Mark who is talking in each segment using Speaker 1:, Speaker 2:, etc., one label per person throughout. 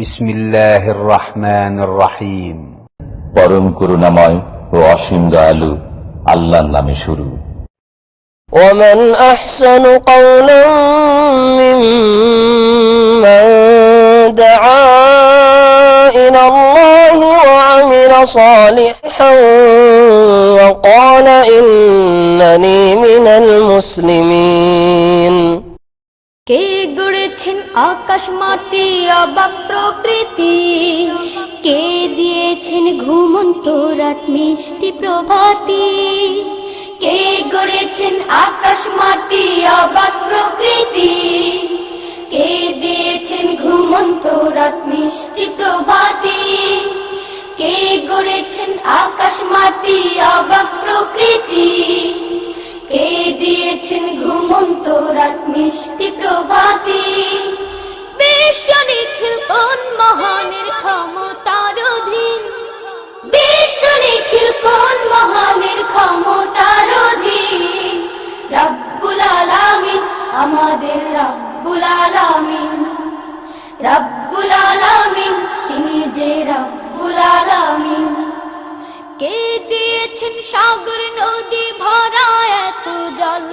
Speaker 1: বিসমিল্লাহির রহমানির রহিম।
Speaker 2: পরম করুণাময় ও অসীম দয়ালু আল্লাহর নামে শুরু।
Speaker 3: ومن أحسن قولا ممن دعا إلى الله وعمل صالحا وقال إنني من المسلمين।
Speaker 4: কে গড়েছেন আকাশ মাটি অবাক প্রকৃতি, কে দিয়েছেন ঘুমন্ত রাত মিষ্টি প্রভাতি। কে গড়েছেন আকাশ মাটি অবাক প্রকৃতি, কে দিয়েছেন ঘুমন্ত রাত মিষ্টি প্রভাতি। কে গড়েছেন আকাশ মাটি অবাক প্রকৃতি, কে দিয়েছেন ঘুমন্ত রাত মিষ্টি প্রভাতি। বিশ্ব নিখিল কোন মহানের ক্ষমতার অধীন, বিশ্ব নিখিল কোন মহানের ক্ষমতার অধীন। রব্বুল আলামিন আমাদের রব্বুল আলামিন, রব্বুল আলামিন তিনি যে রব্বুল আলামিন। কে দিয়েছেন সাগর নদী ভরা এত জল,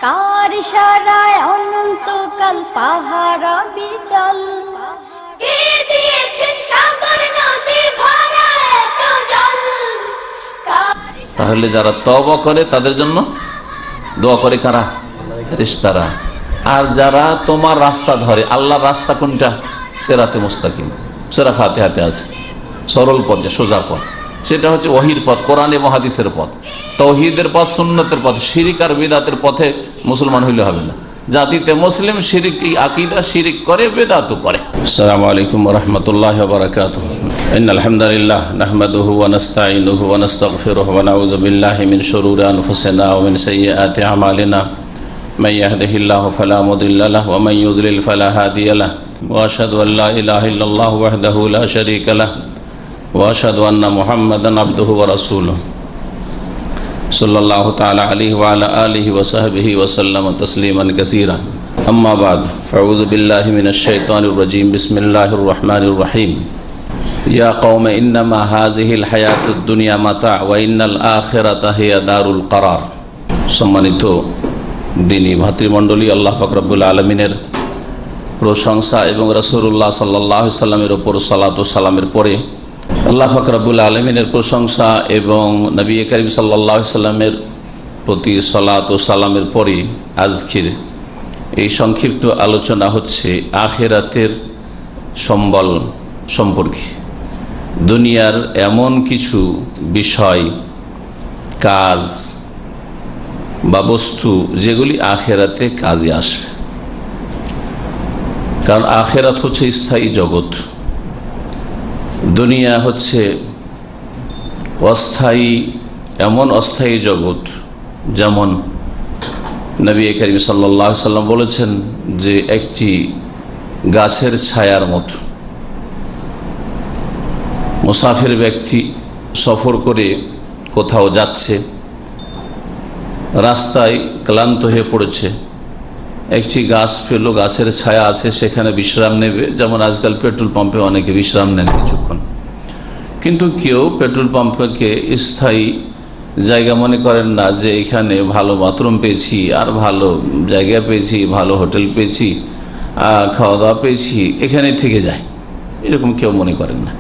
Speaker 4: কার ইশারায় অনন্তকাল পাহাড় বিচল। কে দিয়েছেন সাগর নদী ভরা এত জল।
Speaker 5: তাহলে যারা তওবা করে তাদের জন্য দোয়া করে কারা? ফেরেশতারা। আর যারা তোমার রাস্তা ধরে, আল্লাহর রাস্তা কোনটা? সিরাতে মুস্তাকিম, সূরা ফাতিহাতে আছে, সরল পথ, সোজা পথ। সেটা হচ্ছে ওহীর পথ, কোরআন এবং হাদিসের পথ, তাওহীদের পথ, সুন্নতের পথ। শিরিক আর বিদআতের পথে মুসলমান হইলে হবে না। জাতিতে মুসলিম শিরিক আকীদা, শিরিক করে, বিদআতও করে। আসসালামু আলাইকুম ওয়া রাহমাতুল্লাহি ওয়া বারাকাতুহু। ইন্নাল হামদালিল্লাহ নাহমাদুহু ওয়া নাস্তাঈনুহু ওয়া নাস্তাগফিরুহু ওয়া নাউযু বিল্লাহি মিন শুরুরি আনফুসিনা ওয়া মিন সাইয়্যাতি আমালিনা। মান ইয়াহদিহিল্লাহু ফালা মুদিল্লা লাহু ওয়া মান ইউদ্লিল ফালা হাদিয়া লাহু। ওয়া আশহাদু আল লা ইলাহা ইল্লাল্লাহু ওয়াহদাহু লা শারীকা লাহু ওয়া আশহাদু আন্না মুহাম্মাদান আবদুহু ওয়া রাসূলুহু সাল্লাল্লাহু তাআলা আলাইহি ওয়া আলা আলিহি ওয়া সাহবিহি ওয়া সাল্লামা তাসলিমান কাসীরা। আম্মা বাদ, ফাউযু বিল্লাহি মিনাশ শাইতানির রাজীম। বিসমিল্লাহির রহমানির রহিম। ইয়া কওমি ইন্নামা হাযিহিল হায়াতুদ দুনিয়া মাতা' ওয়া ইন্নাল আখিরাতা হিয়া দারুল করার। সম্মানিত দ্বীনী ভাতৃমণ্ডলী, আল্লাহ পাক রব্বুল আলামিনের প্রশংসা এবং রাসূলুল্লাহ সাল্লাল্লাহু আলাইহি সাল্লামের উপর সালাত ও সালামের পরে আল্লাহ পাক রব্বুল আলামিনের প্রশংসা এবং নবী করিম সাল্লাল্লাহু আলাইহি সাল্লামের প্রতি সালাত ও সালামের পরে আজকের এই সংক্ষিপ্ত আলোচনা হচ্ছে আখিরাতের সম্বল সম্পর্কে। দুনিয়ার এমন কিছু বিষয়, কাজ বা বস্তু যেগুলি আখিরাতে কাজে আসবে। কারণ আখিরাত হচ্ছে স্থায়ী জগৎ, দুনিয়া হচ্ছে অস্থায়ী, এমন অস্থায়ী জগৎ যেমন নবী করিম সাল্লাল্লাহু আলাইহি সাল্লাম বলেছেন যে একটি গাছের ছায়ার মতো। মুসাফির ব্যক্তি সফর করে কোথাও যাচ্ছে, রাস্তায় ক্লান্ত হয়ে পড়েছে, একটি গাছ পেল, গাছের ছায়া আছে, সেখানে বিশ্রাম নেবে। যেমন আজকাল পেট্রোল পাম্পে অনেকে বিশ্রাম নেন কিছুক্ষণ, কিন্তু কেউ পেট্রোল পাম্পকে স্থায়ী জায়গা মনে করেন না যে এখানে ভালো বাথরুম পেয়েছি, আর ভালো জায়গা পেয়েছি, ভালো হোটেল পেয়েছি, খাওয়া দাওয়া পেয়েছি, এখানে থেকে যায়, এরকম কেউ মনে করেন না।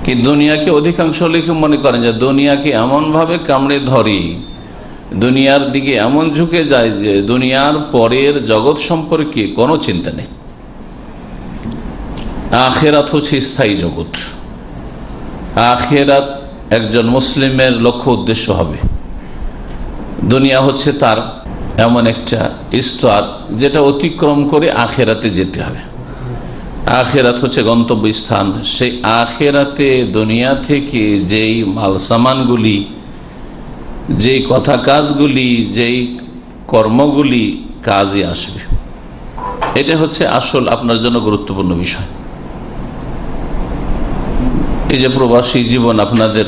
Speaker 5: কি দুনিয়াকে অধিকাংশ লোক মনে করেন যে দুনিয়াকে এমনভাবে কামড়ে ধরি, দুনিয়ার দিকে এমন ঝুঁকে যায় যে দুনিয়ার পরের জগৎ সম্পর্কে কোনো চিন্তা নেই। আখিরাত হচ্ছে স্থায়ী জগৎ। আখিরাত একজন মুসলিমের লক্ষ্য উদ্দেশ্য হবে। দুনিয়া হচ্ছে তার এমন একটা স্তর যেটা অতিক্রম করে আখিরাতে যেতে হবে। আখিরাত হচ্ছে গন্তব্য স্থান। সেই আখিরাতে দুনিয়া থেকে যেই মাল সামানগুলি, যেই কথা কাজগুলি, যেই কর্মগুলি কাজে আসবে, এটা হচ্ছে আসল আপনার জন্য গুরুত্বপূর্ণ বিষয়। এই যে প্রবাসী জীবন, আপনাদের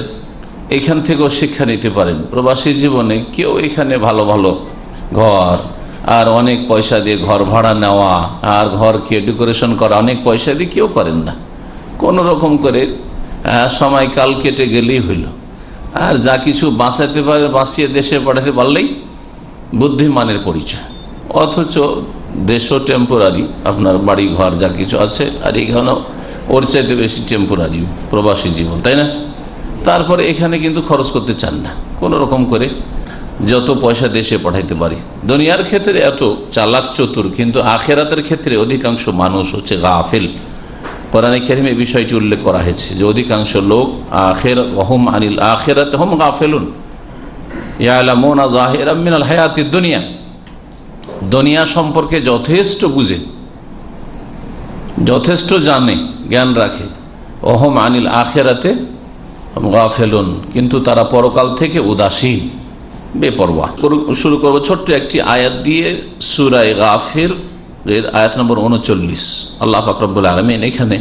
Speaker 5: এখান থেকেও শিক্ষা নিতে পারেন। প্রবাসী জীবনে কেউ এখানে ভালো ভালো ঘর, আর অনেক পয়সা দিয়ে ঘর ভাড়া নেওয়া আর ঘরকে ডেকোরেশন করা অনেক পয়সা দিয়ে কেউ করেন না। কোন রকম করে সময়কাল কেটে গেলেই হইল। আর যা কিছু বাঁচাতে পারে বাঁচিয়ে দেশে পাঠাতে পারলেই বুদ্ধিমানের পরিচয়। অথচ দেশও টেম্পোরারি, আপনার বাড়ি ঘর যা কিছু আছে, আর এখানেও ওর চাইতে বেশি টেম্পোরারি প্রবাসী জীবন, তাই না? তারপরে এখানে কিন্তু খরচ করতে চান না, কোনো রকম করে যত পয়সা দেশে পাঠাইতে পারি। দুনিয়ার ক্ষেত্রে এত চালাক চতুর, কিন্তু আখেরাতের ক্ষেত্রে অধিকাংশ মানুষ হচ্ছে গাফিল। কোরআনে কারিমে এই বিষয়টি উল্লেখ করা হয়েছে যে অধিকাংশ লোক হুম আনিল আখিরাতে হুম গাফিলুন ইয়ালামুনা যাহিরাম মিনাল হায়াতিদ দুনিয়া, দুনিয়া সম্পর্কে যথেষ্ট বুঝে, যথেষ্ট জানে, জ্ঞান রাখে। ওহম আনিল আখিরাতে হুম গাফিলুন, কিন্তু তারা পরকাল থেকে উদাসীন, বেপরোয়া। শুরু করব ছোট্ট একটি আয়াত দিয়ে, সূরা গাফির এর আয়াত নম্বর 39। আল্লাহ পাক রব্বুল আলামিন এখানে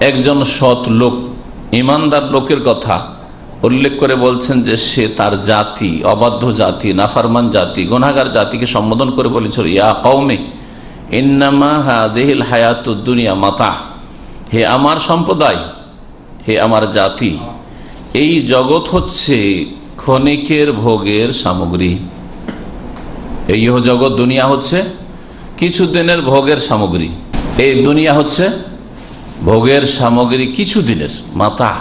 Speaker 5: একজন সৎ লোক, ইমানদার লোকের কথা উল্লেখ করে বলছেন যে সে তার জাতি, অবাধ্য জাতি, নাফরমান জাতি, গুনাহগার জাতিকে সম্বোধন করে বলেছিল, ইয়া কওমে ইন্নামা হাযিহিল হায়াতুদ দুনিয়া মাতা, হে আমার সম্প্রদায়, হে আমার জাতি, এই জগৎ হচ্ছে ক্ষণিকের ভোগের সামগ্রী। এই জগৎ দুনিয়া হচ্ছে কিছুদিনের ভোগের সামগ্রী। এই দুনিয়া হচ্ছে ভোগের সামগ্রী কিছুদিনের, মাতা,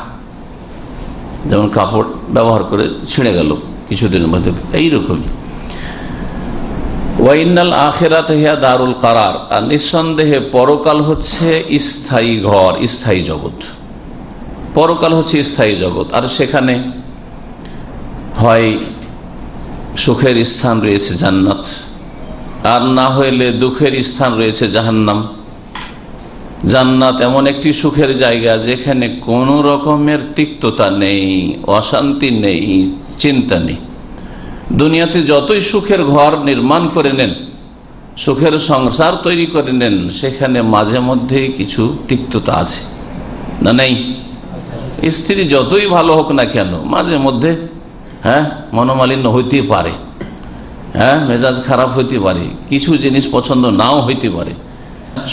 Speaker 5: যেমন কাপড় ব্যবহার করে ছিঁড়ে গেল কিছুদিনের মধ্যে, এইরকমই। ওয়াইনাল আখিরাত হিয়া দারুল কারার, আর নিঃসন্দেহে পরকাল হচ্ছে স্থায়ী ঘর, স্থায়ী জগৎ। পরকাল হচ্ছে স্থায়ী জগৎ, আর সেখানে হয় সুখের স্থান রয়েছে জান্নাত, আর না হইলে দুঃখের স্থান রয়েছে জাহান্নাম। জান্নাত এমন একটি সুখের জায়গা যেখানে কোনো রকমের তিক্ততা নেই, অশান্তি নেই, চিন্তা নেই। দুনিয়াতে যতই সুখের ঘর নির্মাণ করে নেন, সুখের সংসার তৈরি করে নেন, সেখানে মাঝে মধ্যে কিছু তিক্ততা আছে, না নেই? স্ত্রী যতই ভালো হোক না কেন, মাঝে মধ্যে মনোমালিন্য হইতে পারে, মেজাজ খারাপ হইতে পারে, কিছু জিনিস পছন্দ নাও হইতে পারে।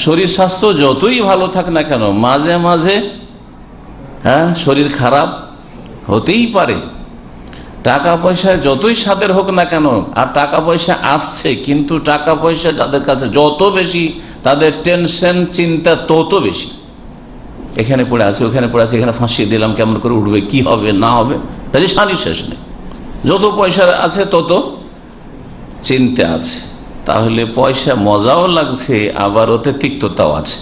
Speaker 5: শরীর স্বাস্থ্য যতই ভালো থাক না কেন, মাঝে মাঝে শরীর খারাপ হতেই পারে। টাকা পয়সা যতই স্বাদের হোক না কেন, আর টাকা পয়সা আসছে, কিন্তু টাকা পয়সা যাদের কাছে যত বেশি, তাদের টেনশন চিন্তা তত বেশি। এখানে পড়ে আছে, ওখানে পড়ে আছে, এখানে ফাঁসিয়ে দিলাম, কেমন করে উঠবে, কি হবে না হবে, তাহলে শানি শেষ নেই। যত পয়সা আছে তত চিন্তা আছে। তাহলে পয়সা মজাও লাগছে, আবার ওতে তিক্ততাও আছে।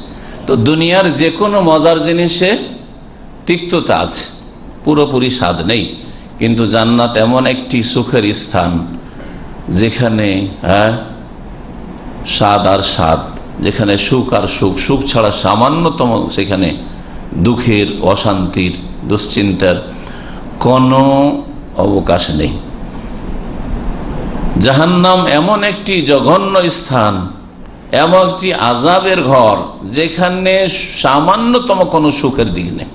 Speaker 5: তো দুনিয়ার যে কোনো মজার জিনিসে তিক্ততা আছে, পুরোপুরি স্বাদ নেই। কিন্তু জান্নাত এমন একটি সুখের স্থান যেখানে স্বাদ আর স্বাদ, যেখানে সুখ আর সুখ, সুখ ছাড়া সামান্যতম সেখানে দুঃখের, অশান্তির, দুশ্চিন্তার কোনো অবকাশ নেই। জাহান্নাম এমন একটি জঘন্য স্থান, এমন একটি আযাবের ঘর যেখানে সামান্যতম কোনো সুখের দিক নেই।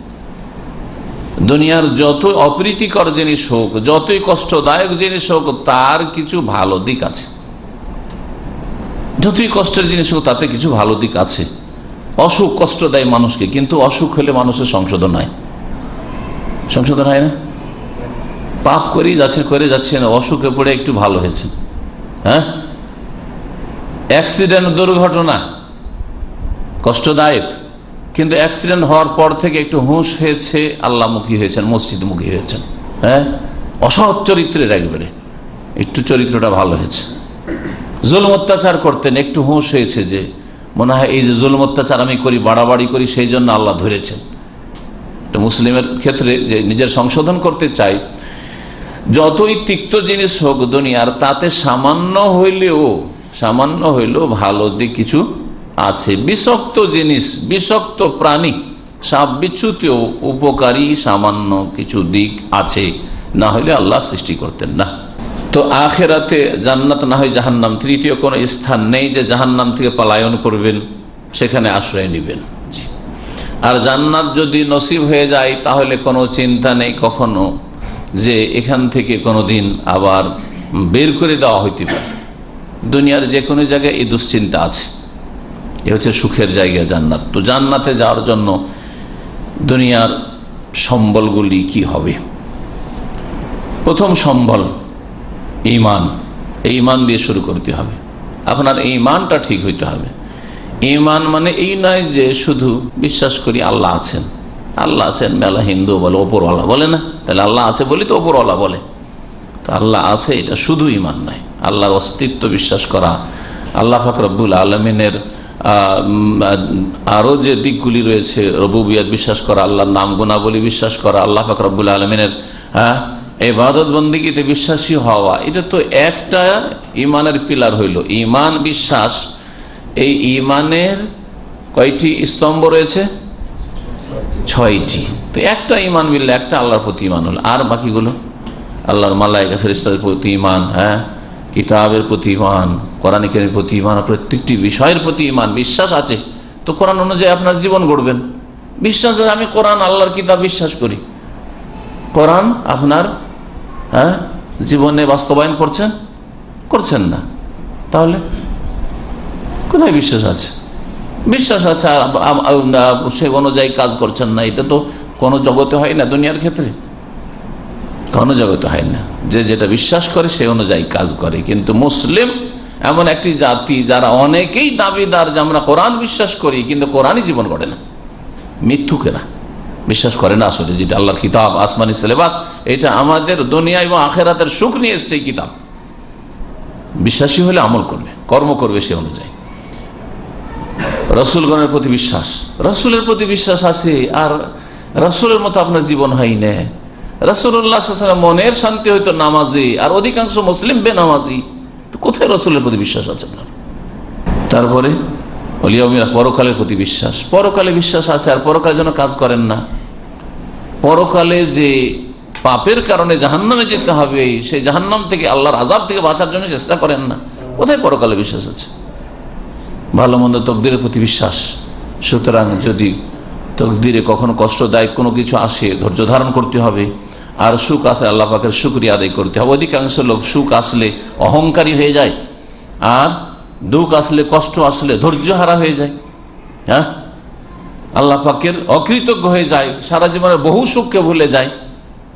Speaker 5: দুনিয়ার যত অপ্রীতিকর জিনিস হোক, যতই কষ্টদায়ক জিনিস হোক, তার কিছু ভালো দিক আছে। যতই কষ্টের জিনিস হোক, তাতে কিছু ভালো দিক আছে। অসুখ কষ্ট দেয় মানুষকে, কিন্তু অসুখ হলে মানুষের সংশোধন হয়, সংশোধন হয় না? পাপ করেই যাচ্ছে, করে যাচ্ছে না, অসুখে পড়ে একটু ভালো হয়েছে। অ্যাক্সিডেন্ট, দুর্ঘটনা কষ্টদায়ক, কিন্তু অ্যাক্সিডেন্ট হওয়ার পর থেকে একটু হুঁশ হয়েছে, আল্লাহমুখী হয়েছেন, মসজিদমুখী হয়েছেন, অসৎ চরিত্রের একবারে একটু চরিত্রটা ভালো হয়েছে। জুলুম অত্যাচার করতেন, একটু হুঁশ হয়েছে যে মনে হয় এই যে জুলুম অত্যাচার আমি করি, বাড়াবাড়ি করি, সেই জন্য আল্লাহ ধরেছেন। মুসলিমের ক্ষেত্রে যে নিজের সংশোধন করতে চাই, যতই তিক্ত জিনিস হোক দুনিয়ার, তাতে সামান্য হইলেও ভালো দিক কিছু আছে। বিষাক্ত জিনিস, বিষাক্ত প্রাণী, সাপ বিচ্ছুতেও উপকারী সামান্য কিছু দিক আছে, না হইলে আল্লাহ সৃষ্টি করতেন না। তো আখেরাতে জান্নাত না হয় জাহান্নাম, তৃতীয় কোনো স্থান নেই যে জাহান্নাম থেকে পলায়ন করবেন, সেখানে আশ্রয় নেবেন। আর জান্নাত যদি নসিব হয়ে যায়, তাহলে কোনো চিন্তা নেই কখনো যে এখান থেকে কোনোদিন আবার বের করে দেওয়া হইতে পারে। দুনিয়ার যে কোনো জায়গায় এই দুশ্চিন্তা আছে। এ হচ্ছে সুখের জায়গা জান্নাত। তো জান্নাতে যাওয়ার জন্য দুনিয়ার সম্বলগুলি কি হবে? প্রথম সম্বল ঈমান। এই ঈমান দিয়ে শুরু করতে হবে। আপনার ঈমানটা ঠিক হইতে হবে। ঈমান মানে এই নয় যে শুধু বিশ্বাস করি আল্লাহ আছেন। আল্লাহ আছেন মেলা হিন্দু বলে, ওপরওয়ালা বলে না, তাহলে আল্লাহ আছে বলি তো ওপরওয়ালা বলে। তো আল্লাহ আছে এটা শুধু ঈমান নয়, আল্লাহর অস্তিত্ব বিশ্বাস করা, আল্লাহ পাক রব্বুল আলমিনের আরো যে দিকগুলি রয়েছে, রুবুবিয়ত বিশ্বাস করা, আল্লাহর নাম গুণাবলী বিশ্বাস করা, আল্লাহ পাক রব্বুল আলমিনের ইবাদত বন্দেগীতে বিশ্বাসী হওয়া, এটা তো একটা ঈমানের পিলার হইল। ঈমান বিশ্বাস, এই ঈমানের কয়টি স্তম্ভ রয়েছে? 6টি। তো একটা ঈমান মিললে একটা আল্লাহর প্রতি ঈমান হলো, আর বাকিগুলো আল্লাহর মালায়েকা ফেরেশতাদের প্রতি ঈমান, কিতাবের প্রতি ঈমান, কোরআন কারীমের প্রতি ঈমান, প্রত্যেকটি বিষয়ের প্রতি ঈমান বিশ্বাস আছে। তো কোরআন অনুযায়ী আপনার জীবন গড়বেন। বিশ্বাস আছে আমি কোরআন আল্লাহর কিতাব বিশ্বাস করি, কোরআন আপনার জীবনে বাস্তবায়ন করছেন না, তাহলে কোথায় বিশ্বাস আছে? বিশ্বাস আছে সে অনুযায়ী কাজ করছেন না, এটা তো কোনো জগতে হয় না, দুনিয়ার ক্ষেত্রে কোনো জগতে হয় না। যে যেটা বিশ্বাস করে সে অনুযায়ী কাজ করে। কিন্তু মুসলিম এমন একটি জাতি যারা অনেকেই দাবিদার যে আমরা কোরআন বিশ্বাস করি, কিন্তু কোরআনই জীবন গড়ে না। মিথ্যুকেরা বিশ্বাস করে না আসলে যেটা আল্লাহর কিতাব, আসমানি সিলেবাস, এটা আমাদের দুনিয়া এবং আখেরাতের সুখ নিয়ে এসছে এই কিতাব। বিশ্বাসী হলে আমল করবে, কর্ম করবে সে অনুযায়ী। রসুলগণের প্রতি বিশ্বাস, রসুলের প্রতি বিশ্বাস আছে, আর রসুলের মতো আপনার জীবন হয় না। রাসূলুল্লাহ সাল্লাল্লাহু আলাইহি ওয়াসাল্লাম মনের শান্তি হইতো নামাজি, আর অধিকাংশ মুসলিম বেনামাজি। তো কোথায় রসুলের প্রতি বিশ্বাস আছে আপনার? তারপরে পরকালের প্রতি বিশ্বাস, পরকালে বিশ্বাস আছে, আর পরকালের জন্য কাজ করেন না। পরকালে যে পাপের কারণে জাহান্নামে যেতে হবে, সেই জাহান্নাম থেকে আল্লাহর আযাব থেকে বাঁচার জন্য চেষ্টা করেন না। কোথায় পরকালে বিশ্বাস আছে? ভালো মন্দ তকদিরের প্রতি বিশ্বাস। সুতরাং যদি তকদিরে কখনো কষ্টদায়ক কোনো কিছু আসে, ধৈর্য ধারণ করতে হবে। আর সুখ আসে আল্লাহ পাকের শুকরিয়া আদায় করতে হবে। অধিকাংশ লোক সুখ আসলে অহংকারী হয়ে যায়, আর দুঃখ আসলে, কষ্ট আসলে ধৈর্য হারা হয়ে যায়। আল্লাহ পাকের অকৃতজ্ঞ হয়ে যায়, সারা জীবনের বহু সুখকে ভুলে যায়।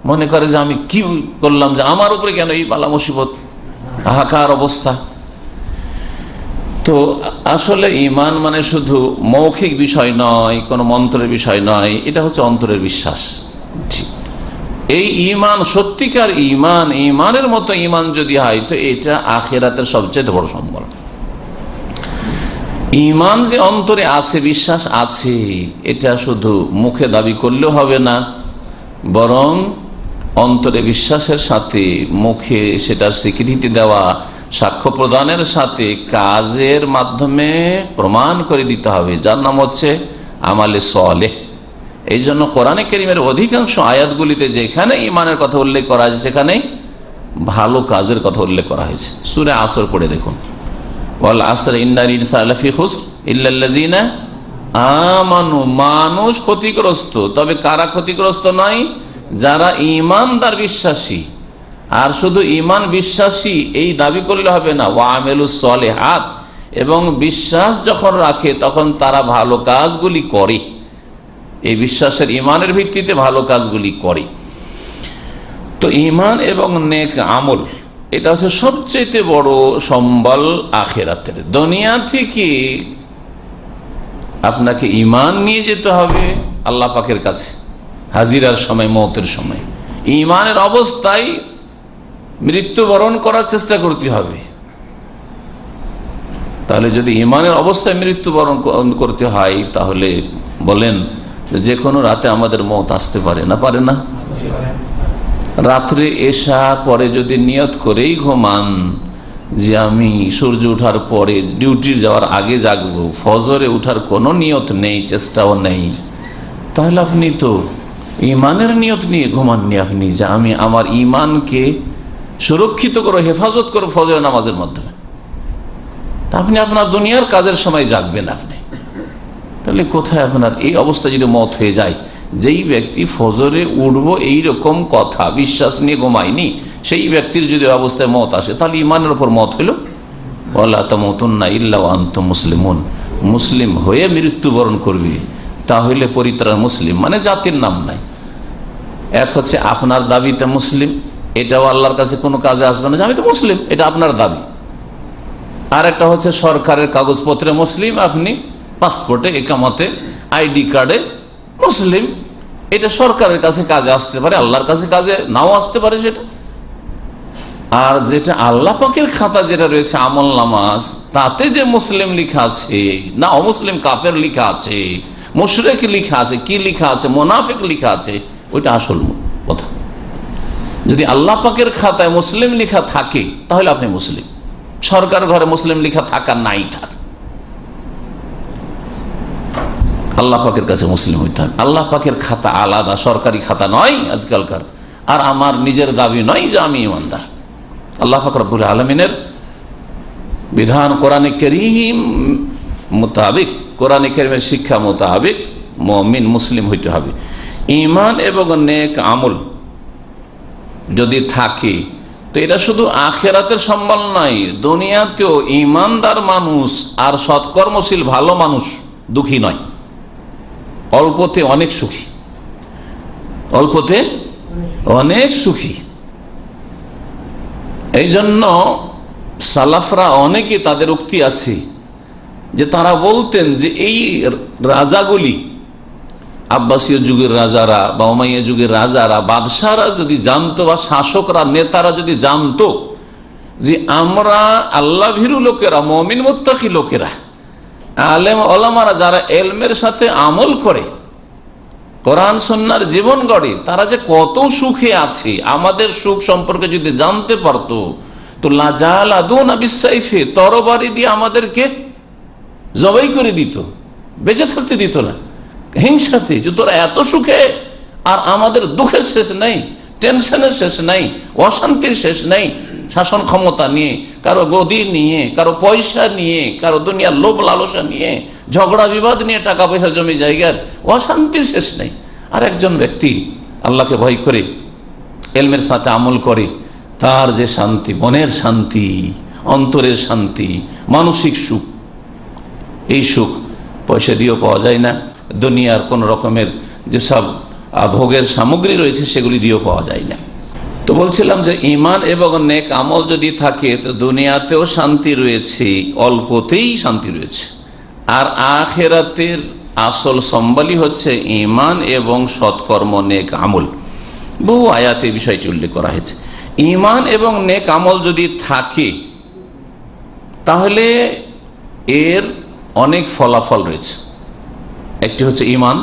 Speaker 5: মনে করে যে আমি কি করলাম, যে আমার উপরে কেন এই বালা মুসিবত, হাহাকার অবস্থা। তো আসলে ঈমান মানে শুধু মৌখিক বিষয় নয়, কোনো মন্ত্রের বিষয় নয়, এটা হচ্ছে অন্তরের বিশ্বাস। এই ঈমান সত্যিকার ঈমান, ঈমানের মতো ঈমান যদি হয়, তো এটা আখিরাতের সবচেয়ে বড় সম্বল। ঈমান যে অন্তরে আছে, বিশ্বাস আছে, এটা শুধু মুখে দাবি করলেও হবে না, বরং অন্তরে বিশ্বাসের সাথে মুখে সেটা স্বীকৃতি দেওয়া, সাক্ষ্য প্রদানের সাথে কাজের মাধ্যমে প্রমাণ করে দিতে হবে, যার নাম হচ্ছে আমালে সালেহ। এই জন্য কোরআনে কারীমের অধিকাংশ আয়াতগুলিতে যেখানে ঈমানের কথা উল্লেখ করা হয়েছে, সেখানে ভালো কাজের কথা উল্লেখ করা হয়েছে। সূরা আসর পড়ে দেখুন, ওয়াল আসর ইন্নাল ইনসানা লাফি খুসর ইল্লাল্লাযিনা আমানু। মানুষ ক্ষতিগ্রস্ত, তবে কারা ক্ষতিগ্রস্ত নয়? যারা ঈমানদার, বিশ্বাসী। আর শুধু ঈমান বিশ্বাসী এই দাবি করলে হবে না, ওয়া আমিলুস সলিহাত, এবং বিশ্বাস যখন রাখে তখন তারা ভালো কাজগুলি করে। এই বিশ্বাসের, ঈমানের ভিত্তিতে ভালো কাজগুলি করে। তো ঈমান এবং নেক আমল, এটা হচ্ছে সবচেয়ে বড় সম্বল আখিরাতের। দুনিয়া থেকে আপনাকে ঈমান নিয়ে যেতে হবে আল্লাহ পাকের কাছে হাজিরার সময়, মওতের সময়। ঈমানের অবস্থায় মৃত্যুবরণ করার চেষ্টা করতে হবে। তাহলে যদি ঈমানের অবস্থায় মৃত্যুবরণ করতে হয়, তাহলে বলেন যে কোনো রাতে আমাদের মওত আসতে পারে না? পারে না? রাত্রে এশা পরে যদি নিয়ত করেই ঘুমান যে আমি সূর্য ওঠার পরে ডিউটি যাওয়ার আগে জাগবো, ফজরে ওঠার কোনো নিয়ত নেই, চেষ্টাও নেই, তাহলে আপনি তো ঈমানের নিয়ত নিয়ে ঘুমাননি। আপনি যে আমি আমার ঈমানকে সুরক্ষিত করো, হেফাজত করো ফজরের নামাজের মাধ্যমে, তা আপনি আপনার দুনিয়ার কাজের সময় জাগবেন আপনি। তাহলে কোথায় আপনার এই অবস্থা যদি মত হয়ে যায়, যেই ব্যক্তি ফজরে উঠবো এইরকম কথা বিশ্বাস নিয়ে ঘুমায়নি, সেই ব্যক্তির যদি অবস্থায় মত আসে, তাহলে ঈমানের উপর মত হইল ওয়ালা তামুতুন্না ইল্লা ওয়া আনতুম মুসলিমুন, মুসলিম হয়ে মৃত্যুবরণ করবে, তাহলে পরিত্রাণ মুসলিম মানে জাতির নাম নাই। এক হচ্ছে আপনার দাবিতে মুসলিম, এটাও আল্লাহর কাছে কোনো কাজে আসবে না যে আমি তো মুসলিম, এটা আপনার দাবি। আর একটা হচ্ছে সরকারের কাগজপত্রে মুসলিম, আপনি পাসপোর্টে, একামতে, আইডি কার্ডে মুসলিম, এটা সরকারের কাছে কাজে আসতে পারে, আল্লাহর কাছে কাজে নাও আসতে পারে সেটা। আর যেটা আল্লাহ পাকের খাতা যেটা রয়েছে আমল নামাজ, তাতে যে মুসলিম লেখা আছে না অমুসলিম কাফের লেখা আছে, মুশরিক লেখা আছে, কি লেখা আছে, মুনাফিক লেখা আছে, ওইটা আসল কথা। যদি আল্লাহ পাকের খাতায় মুসলিম লেখা থাকে তাহলে আপনি মুসলিম। সরকার ঘরে মুসলিম লেখা থাকা নাই থাক, আল্লাহ পাকের কাছে মুসলিম হইতে হবে। আল্লাহ পাকের খাতা আলাদা, সরকারি খাতা নয় আজকালকার। আর আমার নিজের দাবি নয় যে আমি ইমানদার। আল্লাহ পাক রব্বুল আলামিনের বিধান কোরআনে কারীম মোতাবেক, কোরআনে কারীমের শিক্ষা মোতাবেক মুমিন মুসলিম হইতে হবে। ঈমান এবং নেক আমল যদি থাকে তো এটা শুধু আখিরাতের সম্বল নয়, দুনিয়াতেও ঈমানদার মানুষ আর সৎকর্মশীল ভালো মানুষ দুঃখী নয়, অল্পতে অনেক সুখী, অল্পতে অনেক সুখী। এই জন্য সালাফরা অনেকে, তাদের উক্তি আছে যে তারা বলতেন যে এই রাজাগুলি, আব্বাসীয় যুগের রাজারা বা উমাইয়া যুগের রাজারা, বাদশাহরা যদি জানতো বা শাসকরা, নেতারা যদি জানতো যে আমরা আল্লাহ ভীরু লোকেরা, মুমিন মুত্তাকি লোকেরা, আলেম ওলামারা যারা এলমের সাথে আমল করে, কোরআন সুন্নাহর জীবন গড়ে, তারা যে কত সুখে আছে, আমাদের সুখ সম্পর্কে যদি জানতে পারতো তো লাজালাদুনা বিসাইফে, তরবারি দিয়ে আমাদেরকে জবাই করে দিত, বেঁচে থাকতে দিত না, হিংসাতে, যে তোরা এত সুখে আর আমাদের দুঃখের শেষ নেই, টেনশনের শেষ নাই, অশান্তির শেষ নাই, শাসন ক্ষমতা নিয়ে, কারো গদি নিয়ে, কারো পয়সা নিয়ে, কারো দুনিয়ার লোভ লালসা নিয়ে, ঝগড়া বিবাদ নিয়ে, টাকা পয়সা জমি জায়গার অশান্তির শেষ নেই। আর একজন ব্যক্তি আল্লাহকে ভয় করে এলমের সাথে আমল করে, তার যে শান্তি, মনের শান্তি, অন্তরের শান্তি, মানসিক সুখ, এই সুখ পয়সা দিয়েও পাওয়া যায় না, দুনিয়ার কোন রকমের যেসব ভোগের সামগ্রী রয়েছে সেগুলি দিয়েও পাওয়া যায় না। তো বলছিলাম যে ঈমান এবং নেক আমল যদি থাকে তো দুনিয়াতেও শান্তি রয়েছে, অল্পতেই শান্তি রয়েছে। আর আখিরাতের আসল সম্বলই হচ্ছে ঈমান এবং সৎকর্ম, নেক আমল। বহু আয়াতে বিষয়টি উল্লেখ করা হয়েছে। ঈমান এবং নেক আমল যদি থাকে তাহলে এর অনেক ফলাফল রয়েছে। একটি হচ্ছে ঈমান,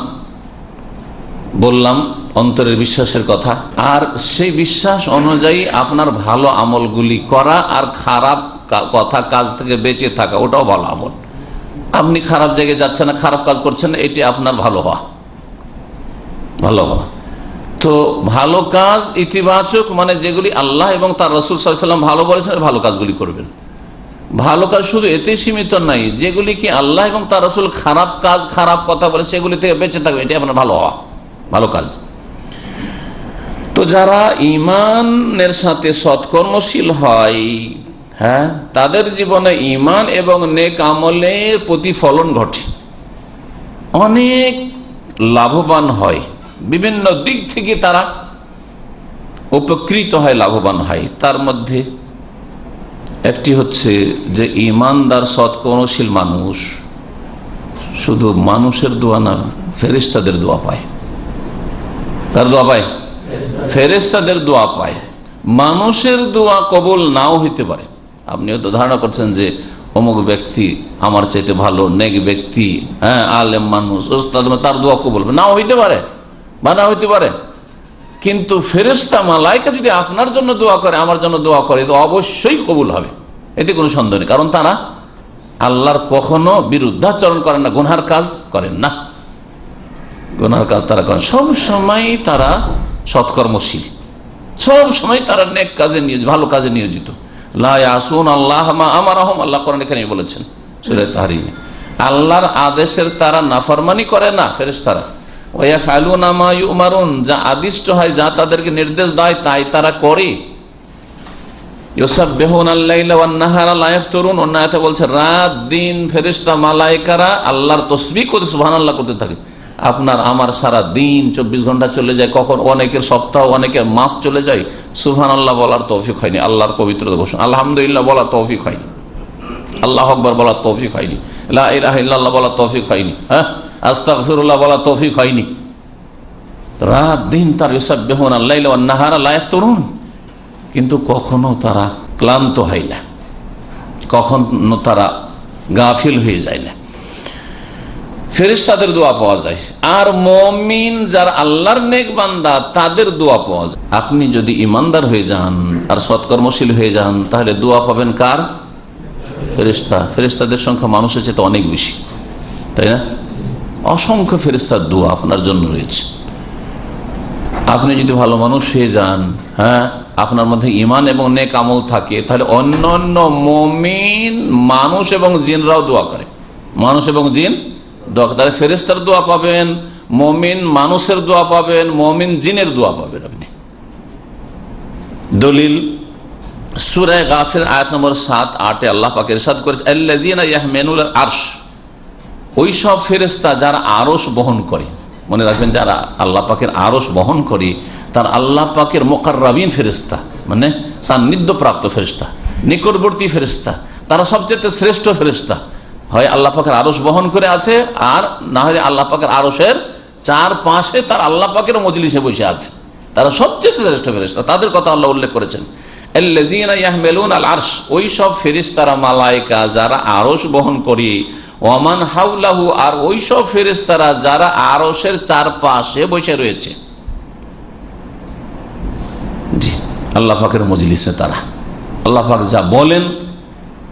Speaker 5: বললাম অন্তরের বিশ্বাসের কথা, আর সেই বিশ্বাস অনুযায়ী আপনার ভালো আমলগুলি করা, আর খারাপ কথা কাজ থেকে বেঁচে থাকা, ওটাও ভালো আমল। আপনি খারাপ জায়গায় যাচ্ছেন না, খারাপ কাজ করছেন না, এটি আপনার ভালো হওয়া, ভালো হওয়া। তো ভালো কাজ ইতিবাচক, মানে যেগুলি আল্লাহ এবং তার রাসূল সাল্লাল্লাহু আলাইহি ওয়াসাল্লাম ভালো বলেছেন, ভালো কাজগুলি করবেন। ভালো কাজ শুধু এতে সীমিত নাই, যেগুলি কি আল্লাহ এবং তার রাসূল খারাপ কাজ, খারাপ কথা বলে, সেগুলি থেকে বেঁচে থাকবে, এটি আপনার ভালো হওয়া, ভালো কাজ। তো যারা ঈমানের সাথে সৎকর্মশীল হয়, হ্যাঁ, তাদের জীবনে ঈমান এবং নেক আমলের প্রতিফলন ঘটে, অনেক লাভবান হয়, বিভিন্ন দিক থেকে তারা উপকৃত হয়, লাভবান হয়। তার মধ্যে একটি হচ্ছে যে ঈমানদার সৎকর্মশীল মানুষ শুধু মানুষের দোয়া না, ফেরেশতাদের দোয়া পায়। কার দোয়া পায়? ফেরেশতাদের দোয়া পায়। মানুষের দোয়া কবুল নাও হইতে পারে। আপনি হয়তো ধারণা করছেন যে অমুক ব্যক্তি আমার চাইতে ভালো, নেক ব্যক্তি, হ্যাঁ, আলেম মানুষ, ওস্তাদ, তার দোয়া কবুল নাও হইতে পারে বা না হইতে পারে। কিন্তু ফেরেশতা মালায়েকা যদি আপনার জন্য দোয়া করে, আমার জন্য দোয়া করে, তো অবশ্যই কবুল হবে, এতে কোনো সন্দেহ নেই। কারণ তারা আল্লাহর কখনো বিরুদ্ধাচরণ করেন না, গুনহার কাজ করেন না, গুনহার কাজ তারা করেন। সব সময় তারা সৎকর্মশীল, সব সময় তারা নেক কাজে, ভালো কাজে নিয়োজিত। লা ইয়াসুন আল্লাহ মা আমারহুম, আল্লাহ কোরআনে এখানে বলেছেন সূরা তাহরিমে, আল্লাহর আদেশের তারা নাফরমানি করে না ফেরেশতারা। ওয়া ইয়াফআলুনা মা ইউমারুন, যা আদিষ্ট হয়, যা তাদেরকে নির্দেশ দেয় তাই তারা করে। ইউসাব্বিহুনা আল-লাইলা ওয়ান-নাহারা লা ইফতারুন। অন্য আয়াতে বলছে রাত দিন ফেরেশতা মালায়েকারা আল্লাহর তাসবিহ করে সুবহানাল্লাহ করতে থাকে। আপনার আমার সারা দিন 24 ঘন্টা চলে যায়, কখন অনেকের সপ্তাহ, অনেকের মাস চলে যায়, সুবহানাল্লাহ বলার তৌফিক হয়নি, আল্লাহর পবিত্রতা ঘোষণা, আলহামদুলিল্লাহ বলার তৌফিক হয়নি, আল্লাহু আকবার বলার তৌফিক হয়নি, লা ইলাহা ইল্লাল্লাহ বলার তৌফিক হয়নি, হ্যাঁ আস্তাগফিরুল্লাহ বলার তৌফিক হয়নি। রাত দিন তার ইউসাব্বিহুনা আল-লাইলা ওয়ান-নাহারা লা ইফতারুন, কিন্তু কখনো তারা ক্লান্ত হয় না, কখনো তারা গাফিল হয়ে যায় না। ফেরেশতাদের দোয়া পাওয়া যায়, আর মুমিন যারা আল্লাহর নেক বান্দা তাদের দোয়া পাওয়া যায়। আপনি যদি ইমানদার হয়ে যান আর সৎকর্মশীল হয়ে যান, তাহলে দোয়া পাবেন কার? ফেরেশতা। ফেরেশতাদের সংখ্যা মানুষের চেয়ে অনেক বেশি, তাই না? অসংখ্য ফেরেশতার দোয়া আপনার জন্য রয়েছে। আপনি যদি ভালো মানুষ হয়ে যান, হ্যাঁ, আপনার মধ্যে ঈমান এবং নেক আমল থাকে, তাহলে অন্যান্য মুমিন মানুষ এবং জিনরাও দোয়া করে, মানুষ এবং জিন দোয়া করে। তাহলে ফেরেশতার দোয়া পাবেন, মুমিন মানুষের দোয়া পাবেন, মুমিন জিনের দোয়া পাবেন আপনি। দলিল সূরা গাফির আয়াত নম্বর 7-8 আল্লাহ পাক ইরশাদ করেছেন, আল্লাযীনা ইয়াহমিলুল আরশ, ওই সব ফেরেশতা যারা আরশ বহন করে। মনে রাখবেন, যারা আল্লাহ পাকের আরশ বহন করে তার আল্লাহ পাকের মুকাররাবিন ফেরেশতা, মানে সান্নিধ্য প্রাপ্ত ফেরেশতা, নিকটবর্তী ফেরেশতা, তারা সবচেয়ে শ্রেষ্ঠ ফেরেশতা। হয় আল্লাহ পাকের আরশ বহন করে আছে, আর না হলে আল্লাহ পাকের আরশের চারপাশে তার আল্লাহ পাকের মজলিসে বসে আছে, তারা সবচেয়ে শ্রেষ্ঠ ফেরেশতা। তাদের কথা আল্লাহ উল্লেখ করেছেন, আল্লাযীনা ইয়াহমিলুনা আল আরশ, ওই সব ফেরেশতারা মালায়েকা যারা আরশ বহন করে, ওয়ামান হাওলাহু, আর ওই সব ফেরেশতারা যারা আরশের চারপাশে বসে রয়েছে। জি, আল্লাহ পাকের মজলিসে তারা আল্লাহ পাক যা বলেন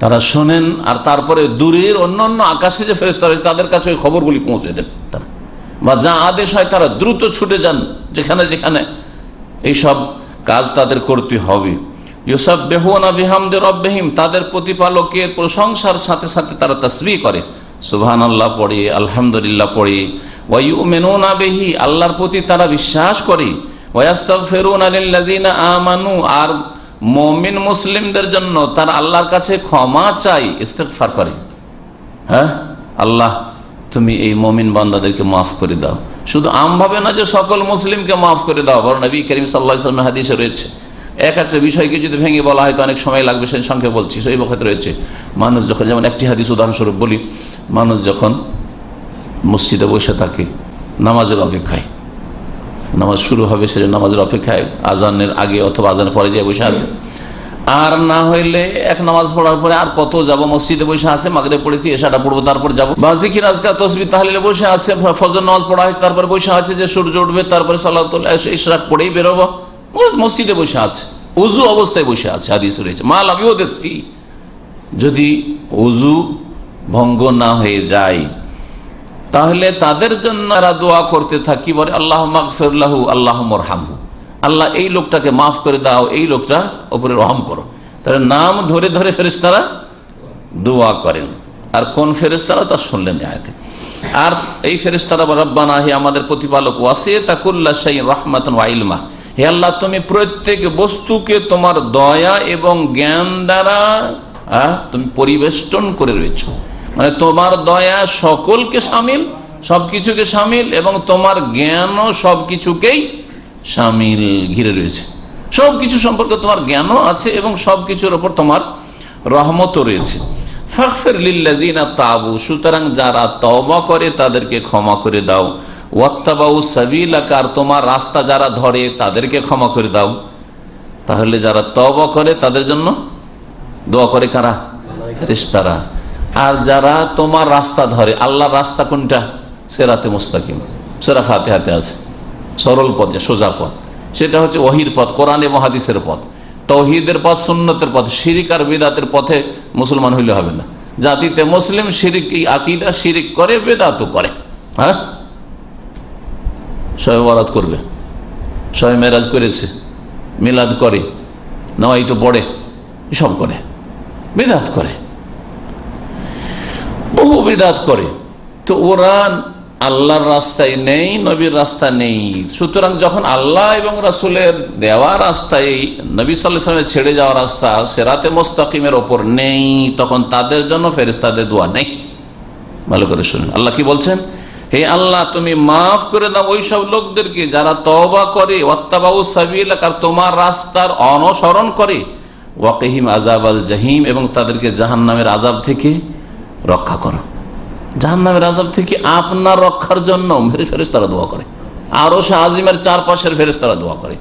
Speaker 5: তারা শোনেন, আর তারপরে দূরের অন্যান্য আকাশে যে ফেরেশতা রয়েছে তাদের কাছে ওই খবরগুলি পৌঁছে দেন তারা, বা যা আদেশ হয় তারা দ্রুত ছুটে যান যেখানে যেখানে এইসব কাজ তাদের করতে হবে। ইউসাব্বিহুনা বিহামদি রাব্বিহিম, তাদের প্রতিপালকের প্রশংসার সাথে সাথে তারা তাসবিহ করে, সুবহানাল্লাহ পড়ে, আলহামদুলিল্লাহ পড়ে। ওয়া ইউমিনুনা বিহি, আল্লাহর প্রতি তারা বিশ্বাস করে। ওয়া ইস্তাগফিরুনা লিল্লাযিনা আমানু, আর মুমিন মুসলিমদের জন্য তারা আল্লাহর কাছে ক্ষমা চাই, ইস্তেগফার করে। হ্যাঁ, আল্লাহ তুমি এই মুমিন বান্দাদেরকে মাফ করে দাও। শুধু আমভাবে না যে সকল মুসলিমকে মাফ করে দাও, বরং নবী করিম সাল্লাল্লাহু আলাইহি ওয়াসাল্লামের হাদিসে রয়েছে, এক একটা বিষয়কে যদি ভেঙে বলা হয় তো অনেক সময় লাগবে, সেই সংখ্যে বলছি। সেই বখত রয়েছে, মানুষ যখন, যেমন একটি হাদিস উদাহরণস্বরূপ বলি, মানুষ যখন মসজিদে বসে থাকে নামাজের অপেক্ষায়, নামাজ শুরু হবে সে নামাজের অপেক্ষায়, আজানের আগে অথবা আজানের পরে যে বসে আছে, আর না হইলে এক নামাজ পড়ার পরে আর কত যাব, মসজিদে বসে আছে, মাগরিব পড়েছি, এশাটা পড়বো তারপর যাবো, বা জিকির আজকার তাসবিহ তাহলিলে বসে আছে, ফজর নামাজ পড়া হয়েছে তারপরে বসে আছে যে সূর্য উঠবে, তারপরে সালাতুল ইশরাক পড়েই বেরোবো, মসজিদে বসে আছে, উজু অবস্থায় বসে আছে। হাদিস রয়েছে, মা লাম ইউহদিস ফি, যদি উজু ভঙ্গ না হয়ে যায় তাহলে তাদের জন্য দোয়া করতে থাকি, বলে আল্লাহুম্মা মাগফির লাহু আল্লাহুম্মা আরহামহু, আল্লাহ এই লোকটাকে মাফ করে দাও, এই লোকটার উপরে রহম করো। তাহলে নাম ধরে ধরে ফেরেশতারা দোয়া করেন। আর কোন ফেরেশতারা তা শুনলেন আয়াতে। আর এই ফেরেশতারা রব্বানা, হে আমাদের প্রতিপালক, ওয়াসি'তা কুল্লা শাইইন রাহমাতান ওয়া ইলমা, হে আল্লাহ তুমি প্রত্যেক বস্তুকে তোমার দয়া এবং জ্ঞান দ্বারা তুমি পরিবেষ্টন করে রয়েছো, মানে তোমার দয়া সকলকে শামিল, সবকিছুকে শামিল, এবং তোমার জ্ঞানও সবকিছুকেই শামিল, ঘিরে রয়েছে। সবকিছু সম্পর্কে তোমার জ্ঞানও আছে এবং সবকিছুর উপর তোমার রহমতও রয়েছে। ফাগফির লিল্লাযিনা তাবু, সুতরাং যারা তওবা করে তাদেরকে ক্ষমা করে দাও। ওয়াত্তাবাউ সাবিলাকা, আর তোমার রাস্তা যারা ধরে তাদেরকে ক্ষমা করে দাও। তাহলে যারা তওবা করে তাদের জন্য দোয়া করে কারা? ফেরেশতারা। আর যারা তোমার রাস্তা ধরে, আল্লাহর রাস্তা কোনটা? সিরাতে মুস্তাকিম, সূরা ফাতিহাতে আছে, সরল পথ, সোজা পথ, সেটা হচ্ছে ওহীর পথ, কোরআন এবং হাদিসের পথ, তাওহীদের পথ, সুন্নতের পথ। শিরিক আর বিদআতের পথে মুসলমান হইলে হবে না। জাতিতে মুসলিম শিরিক, আকীদা শিরিক করে, বিদআতও করে। হ্যাঁ, শবে বরাত করবে, শবে মেরাজ করেছে, মিলাদ করে, নওয়াইতো পড়ে, এসব করে, বিদআত করে, বহু বিদআত করে। তো ওরা আল্লাহর রাস্তায় নেই, নবীর রাস্তা নেই। সুতরাং যখন আল্লাহ এবং রাসূলের দেওয়া রাস্তায় নবী সাল্লাল্লাহু আলাইহি ওয়াসাল্লামের ছেড়ে যাওয়া রাস্তা সিরাতে মুস্তাকিমের ওপর নেই, তখন তাদের জন্য ফেরেশতাদের দোয়া নেই। ভালো করে শুনুন, আল্লাহ কি বলছেন, হে আল্লাহ তুমি মাফ করে দাও ওই সব লোকদেরকে যারা তওবা করে, ওয়াত্তাবাউ সাবিলাক, আর তোমার রাস্তার অনুসরণ করে, ওয়াকিহিম আযাবাল জাহিম, এবং তাদেরকে জাহান্নামের আযাব থেকে রক্ষা করো। জাহান্নামের আযাব থেকে আপনার রক্ষার জন্য ফেরেশতারা দোয়া করে, আরশ আজিমের চারপাশের ফেরেশতারা দোয়া করে,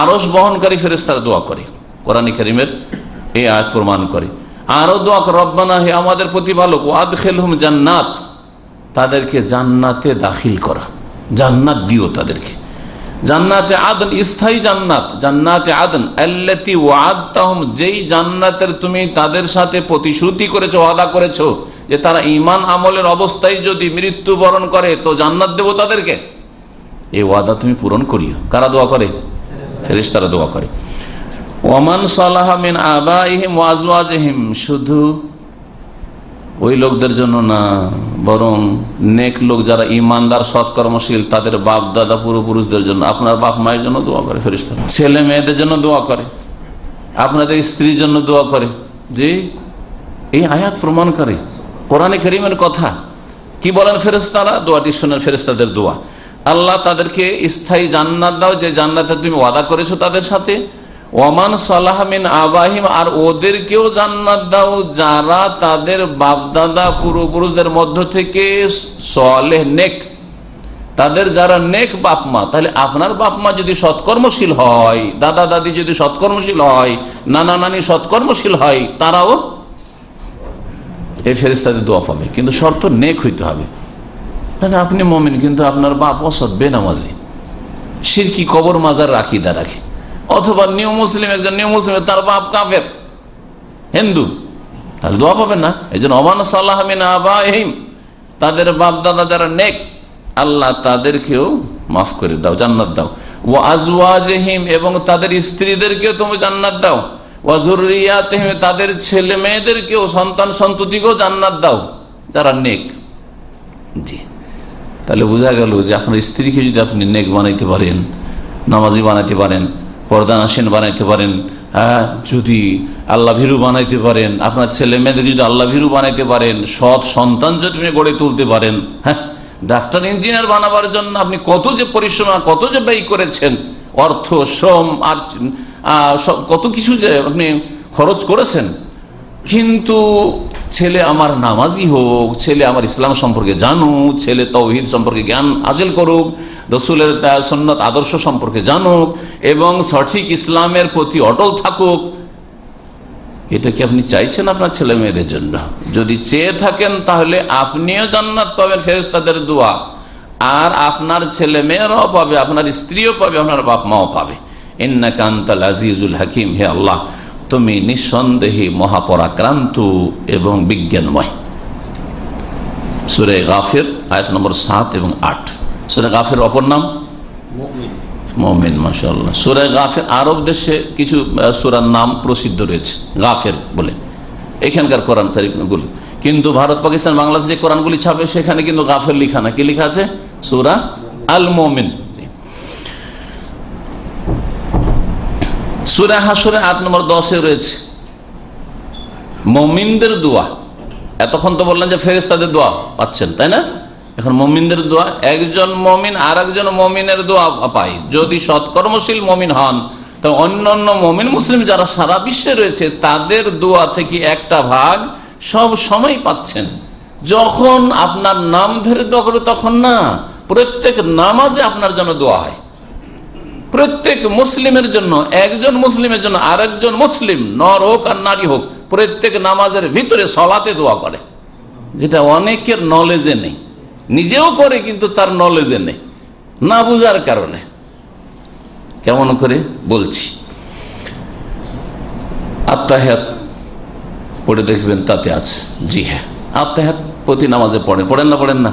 Speaker 5: আরশ বহনকারী ফেরেশতারা দোয়া করে। কোরআন কারীমের এই আয়াত প্রমাণ করে। আরো দোয়া করে, রব্বানা, হে আমাদের প্রতিপালক, ওয়াদখিলহুম জান্নাত, তাদেরকে জান্নাতে দাখিল করা, জান্নাত দিও তাদেরকে, জান্নাতে আদন, স্থায়ী জান্নাত, জান্নাতে আদন আল্লাতী ওয়া'আদতাহুম, যেই জান্নাতের তুমি তাদের সাথে প্রতিশ্রুতি করেছো, ওয়াদা করেছো যে তারা ঈমান আমলের অবস্থায় যদি মৃত্যুবরণ করে তো জান্নাত দেব তাদেরকে। এই ওয়াদা তুমি পূরণ করিও। কারা দোয়া করে? ফেরেশতারা দোয়া করে। ওয়ামান সালাহা মিন আবাইহিম ওয়া আজওয়াজিহিম, শুধু ওই লোকদের জন্য না, বরং নেক লোক যারা ইমানদার সৎকর্মশীল তাদের বাপ দাদা পূর্বপুরুষদের জন্য, আপনার বাপ মায়ের জন্য দোয়া করে ফেরেশতারা, ছেলে মেয়েদের জন্য দোয়া করে, আপনাদের স্ত্রীর জন্য দোয়া করে। যে এই আয়াত প্রমাণ করে কোরআনে কারীমের কথা। কি বলেন ফেরেশতারা? দোয়াটি শুনেন, ফেরেশতাদের দোয়া, আল্লাহ তাদেরকে স্থায়ী জান্নাত দাও, যে জান্নাতে তুমি ওয়াদা করেছো তাদের সাথে। ওয়ামান সালাহা মিন আবাহিম, আর ওদেরকেও জান্নাত দাও যারা তাদের বাপদাদা পূর্বপুরুষদের মধ্য থেকে সালেহ নেক, তাদের যারা নেক বাপ মা। তাহলে আপনার বাপ মা যদি সৎকর্মশীল হয়, দাদা দাদি যদি সৎকর্মশীল হয়, নানা নানি সৎকর্মশীল হয়, তারাও এই ফেরেশতাদের দোয়া পাবে। কিন্তু শর্ত নেক হইতে হবে। মানে আপনি মুমিন কিন্তু আপনার বাপ অসৎ, বেনামাজি, শিরকি কবর মাজার আকীদা রাখে, অথবা নিউ মুসলিম, একজন নিউ মুসলিম তার বাপ কাফের হিন্দু, তাহলে দোয়া পাবেন না। এই জন্য ওমান সালাহা মিন আবাইহিম, তাদের বাপ দাদা যারা নেক, আল্লাহ তাদেরকেও মাফ করে দাও, জান্নাত দাও। ওয়া আজওয়াজিহিম, এবং তাদের স্ত্রীদেরকেও তুমি জান্নাত দাও। ওয়া যুররিয়াতিহিম, তাদের ছেলে মেয়েদেরকেও, সন্তান সন্ততিকেও জান্নাত দাও যারা নেক। জি, তাহলে বোঝা গেল যে আপনার স্ত্রীকে যদি আপনি নেক বানাইতে পারেন, নামাজি বানাইতে পারেন, পর্দানাসীন বানাইতে পারেন, যদি আল্লাহ ভীরু বানাইতে পারেন, আপনার ছেলে মেয়েদের যদি আল্লাহ ভীরু বানাইতে পারেন, সৎ সন্তান যদি আপনি গড়ে তুলতে পারেন, হ্যাঁ, ডাক্তার ইঞ্জিনিয়ার বানাবার জন্য আপনি কত যে পরিশ্রম, কত যে ব্যয় করেছেন, অর্থ শ্রম আর কত কিছু যে আপনি খরচ করেছেন, কিন্তু ছেলে আমার নামাজি হোক, ছেলে আমার ইসলাম সম্পর্কে জানুক, ছেলে তাওহীদ সম্পর্কে জ্ঞান হাসিল করুক, রসুলের সুন্নাত আদর্শ সম্পর্কে জানুক এবং সঠিক ইসলামের প্রতি অটল থাকুক, এটা কি আপনি চাইছেন আপনার ছেলে মেয়েদের জন্য? যদি চেয়ে থাকেন তাহলে আপনিও জান্নাত পাবেন ফেরেশতাদের দোয়া, আর আপনার ছেলে মেয়েরাও পাবে, আপনার স্ত্রীও পাবে, আপনার বাপ মাও পাবে। ইন্নাকা আনতাল আজিজুল হাকিম, হে আল্লাহ তুমি নিঃসন্দেহে মহাপরাক্রান্ত এবং বিজ্ঞানময়। সূরা গাফির আয়াত নম্বর 7 এবং 8। সূরা গাফির অপর নাম মুমিন। মাশাআল্লাহ, সূরা গাফির আরব দেশে কিছু সূরার নাম প্রসিদ্ধ রয়েছে গাফির বলে, এখানকার কোরআন শরীফগুলো, কিন্তু ভারত পাকিস্তান বাংলাদেশে কোরআনগুলি ছাপে সেখানে কিন্তু গাফির লেখা না, কি লেখা আছে? সূরা আল মুমিন। সূরা হাশরে আয়াত নম্বর 10 রয়েছে মুমিনদের দোয়া। এতক্ষণ তো বললেন যে ফেরেশতাদের দোয়া পাচ্ছেন, তাই না? এখন মুমিনদের দোয়া, একজন মুমিন আর একজন মুমিনের দোয়া পায়। যদি সৎকর্মশীল মুমিন হন তো অন্যান্য মুমিন মুসলিম যারা সারা বিশ্বে রয়েছে তাদের দোয়া থেকে একটা ভাগ সব সময় পাচ্ছেন। যখন আপনার নাম ধরে দোয়া করবে তখন না, প্রত্যেক নামাজে আপনার জন্য দোয়া হয়। প্রত্যেক মুসলিমের জন্য, একজন মুসলিমের জন্য আরেকজন মুসলিম, নর হোক আর নারী হোক, প্রত্যেক নামাজের ভিতরে সলাতে দোয়া করে, যেটা অনেকের নলেজে নেই। নিজেও করে কিন্তু তার নলেজে নেই, না বুঝার কারণে। কেমন করে বলছি, আত্তাহিয়াত পড়ে দেখবেন তাতে আছে। জি হ্যাঁ, আত্তাহিয়াত প্রতি নামাজে পড়েন না? পড়েন না?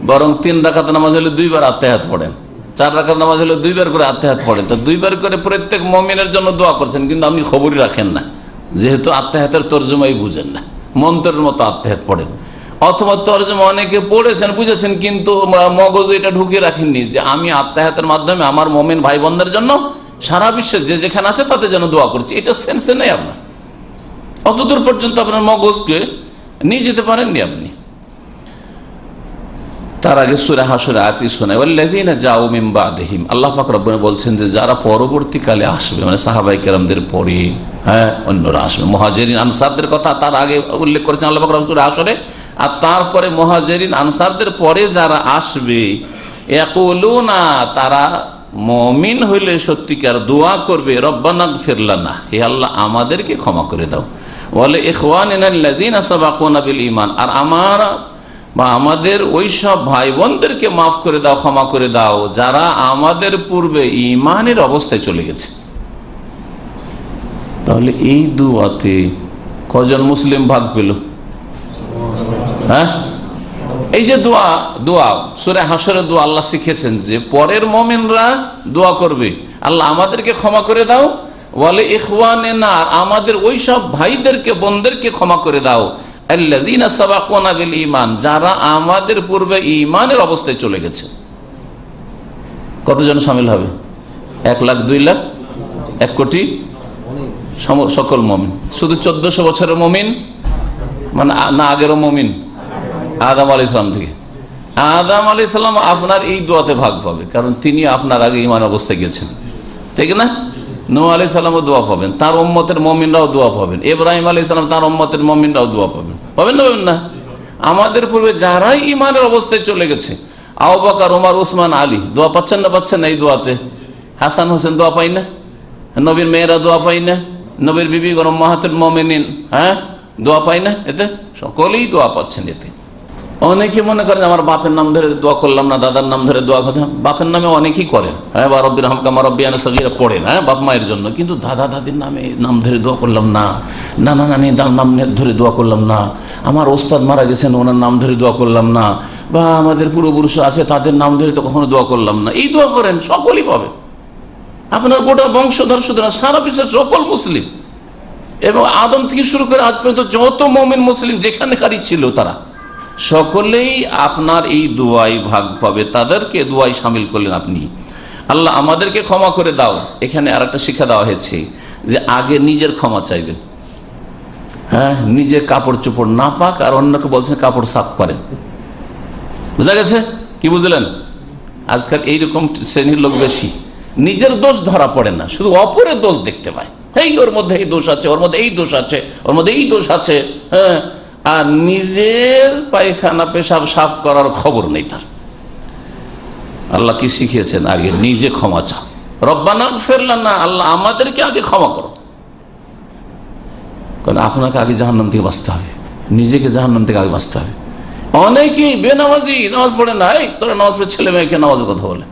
Speaker 5: বরং 3 রাকাত নামাজ হলে 2 বার আত্তাহিয়াত পড়েন, 4 রাকাত নামাজ হলে 2 বার করে আত্তাহিয়াত পড়েন। তো 2 বার করে প্রত্যেক মুমিনের জন্য দোয়া করছেন, কিন্তু আপনি খবরই রাখেন না, যেহেতু আত্তাহিয়াতের তরজমাই বুঝেন না, মন্ত্রের মতো আত্তাহিয়াত পড়েন। অথবা তরজমা অনেকে পড়েছেন বুঝেছেন কিন্তু মগজে এটা ঢুকিয়ে রাখেননি যে আমি আত্মায়াতের মাধ্যমে আমার মুমিন ভাই বোনদের জন্য সারা বিশ্বে যে যেখানে আছে তাদের জন্য দোয়া করছি। এটা সেন্সে নেই আপনার, অতদূর পর্যন্ত আপনার মগজকে নিয়ে যেতে পারেননি আপনি। তার আগে সূরা হাসরে আয়াতটি শোনায়, ওয়াল্লাযীনা জাউ মিন বাদিহিম, আল্লাহ পাক রব্বুল বলছেন যে যারা পরবর্তীকালে আসবে, মানে সাহাবায়ে কেরামদের পরে অন্যরা আসবে। মুহাজিরিন আনসারদের কথা তার আগে উল্লেখ করেছেন আল্লাহ পাক রব্বুল সূরা হাসরে, আর তারপরে মুহাজিরিন আনসারদের পরে যারা আসবে, ইয়াকুলুনা, তারা মুমিন হইলে সত্যিকার দোয়া করবে, রব্বানা গফির লানা, হে আল্লাহ আমাদেরকে ক্ষমা করে দাও, ওয়ালি ইখওয়ানিনা আল্লাযীনা সাবাকুনা বিল ঈমান, আর আমাদের ওই সব ভাই বোনদেরকে মাফ করে দাও, ক্ষমা করে দাও যারা আমাদের পূর্বে ঈমানের অবস্থায় চলে গেছে। তাহলে এই দুয়াতে কজন মুসলিম ভাগ পেল? হ্যাঁ, এই যে দোয়া সূরা হাসরের দোয়া আল্লাহ শিখেছেন যে পরের মুমিনরা দোয়া করবে, আল্লাহ আমাদেরকে ক্ষমা করে দাও, ওয়ালি ইখওয়ানিনা, আমাদের ওই সব ভাইদেরকে বোনদেরকে ক্ষমা করে দাও, আল্লাযীনা সাবাকুনা বিল ঈমান, যারা আমাদের পূর্বে ঈমানের অবস্থায় চলে গেছে। কতজন শামিল হবে? 1 লাখ, 2 লাখ, 1 কোটি সকল মুমিন। শুধু 1400 বছরের মুমিন মানে না, আগেরও মুমিন আদম আলাইহিস সালাম থেকে। আদম আলাইহিস সালাম আপনার এই দোয়াতে ভাগ পাবে, কারণ তিনি আপনার আগে ঈমান অবস্থায় গেছেন, ঠিক না? নূহ আলাইহিস সালামও দোয়া পাবেন, তার উম্মতের মুমিনরাও দোয়া পাবেন, ইব্রাহিম আলাইহিস সালাম তার উম্মতের মুমিনরাও দোয়া পাবেন, পাবেন না? পাবেন না? আমাদের পূর্বে যারাই ঈমানের অবস্থায় চলে গেছে, আবু বকর, ওমর, উসমান, আলী দোয়া পাচ্ছেন না? পাচ্ছেন না? এই দোয়াতে হাসান হোসেন দোয়া পাই না? নবীর মেয়েরা দোয়া পাই না? নবীর বিবিগণ উম্মাহাতুল মুমিনিন দোয়া পাই না? এতে সকলেই দোয়া পাচ্ছেন। এতে অনেকে মনে করেন আমার বাপের নাম ধরে দোয়া করলাম না, দাদার নাম ধরে দোয়া করলাম। বাপের নামে অনেকেই করেন, হ্যাঁ, বা রব্বির হামকামা রব্বিয়ানা সগীরা পড়েন, হ্যাঁ, বাপ মায়ের জন্য, কিন্তু দাদা দাদির নাম ধরে দোয়া করলাম না, নানা নানি নাম ধরে দোয়া করলাম না, আমার ওস্তাদ মারা গেছেন ওনার নাম ধরে দোয়া করলাম না, বা আমাদের পূর্বপুরুষ আছে তাদের নাম ধরে তো কখনো দোয়া করলাম না। এই দোয়া করেন, সকলেই পাবে। আপনার গোটা বংশধর শুধু না, সারা বিশ্বের সকল মুসলিম এবং আদম থেকে শুরু করে আজ পর্যন্ত যত মুমিন মুসলিম যেখানেকারই ছিল তারা সকলেই আপনার এই দোয়াই ভাগ পাবে, তাদেরকে দোয়াই শামিল করলেন আপনি। আল্লাহ আমাদেরকে ক্ষমা করে দাও, এখানে আর একটা শিক্ষা দেওয়া হয়েছে যে আগে নিজের ক্ষমা চাইবেন। হ্যাঁ, নিজে কাপড় চোপড় না পাক আর অন্যকে বলছেন কাপড় সাফ করেন। বুঝা গেছে? কি বুঝলেন? আজকাল এইরকম শ্রেণীর লোক বেশি, নিজের দোষ ধরা পড়ে না, শুধু অপরের দোষ দেখতে পায়। এই ওর মধ্যে এই দোষ আছে, ওর মধ্যে এই দোষ আছে, ওর মধ্যে এই দোষ আছে, হ্যাঁ, আর নিজের পায়খানা পেশাব সাফ করার খবর নেই তার। আল্লাহ কি শিখিয়েছেন? আগে নিজে ক্ষমা চাও, রব্বানা গফির লানা, আল্লাহ আমাদেরকে আগে ক্ষমা করো। কারণ আপনাকে আগে জাহান্নাম থেকে বাঁচতে হবে, নিজেকে জাহান্নাম থেকে আগে বাঁচতে হবে। অনেকেই বেনামাজি, নামাজ পড়ে না, এই তোরা নামাজ পড়ে ছেলে মেয়েকে নামাজের কথা বলে,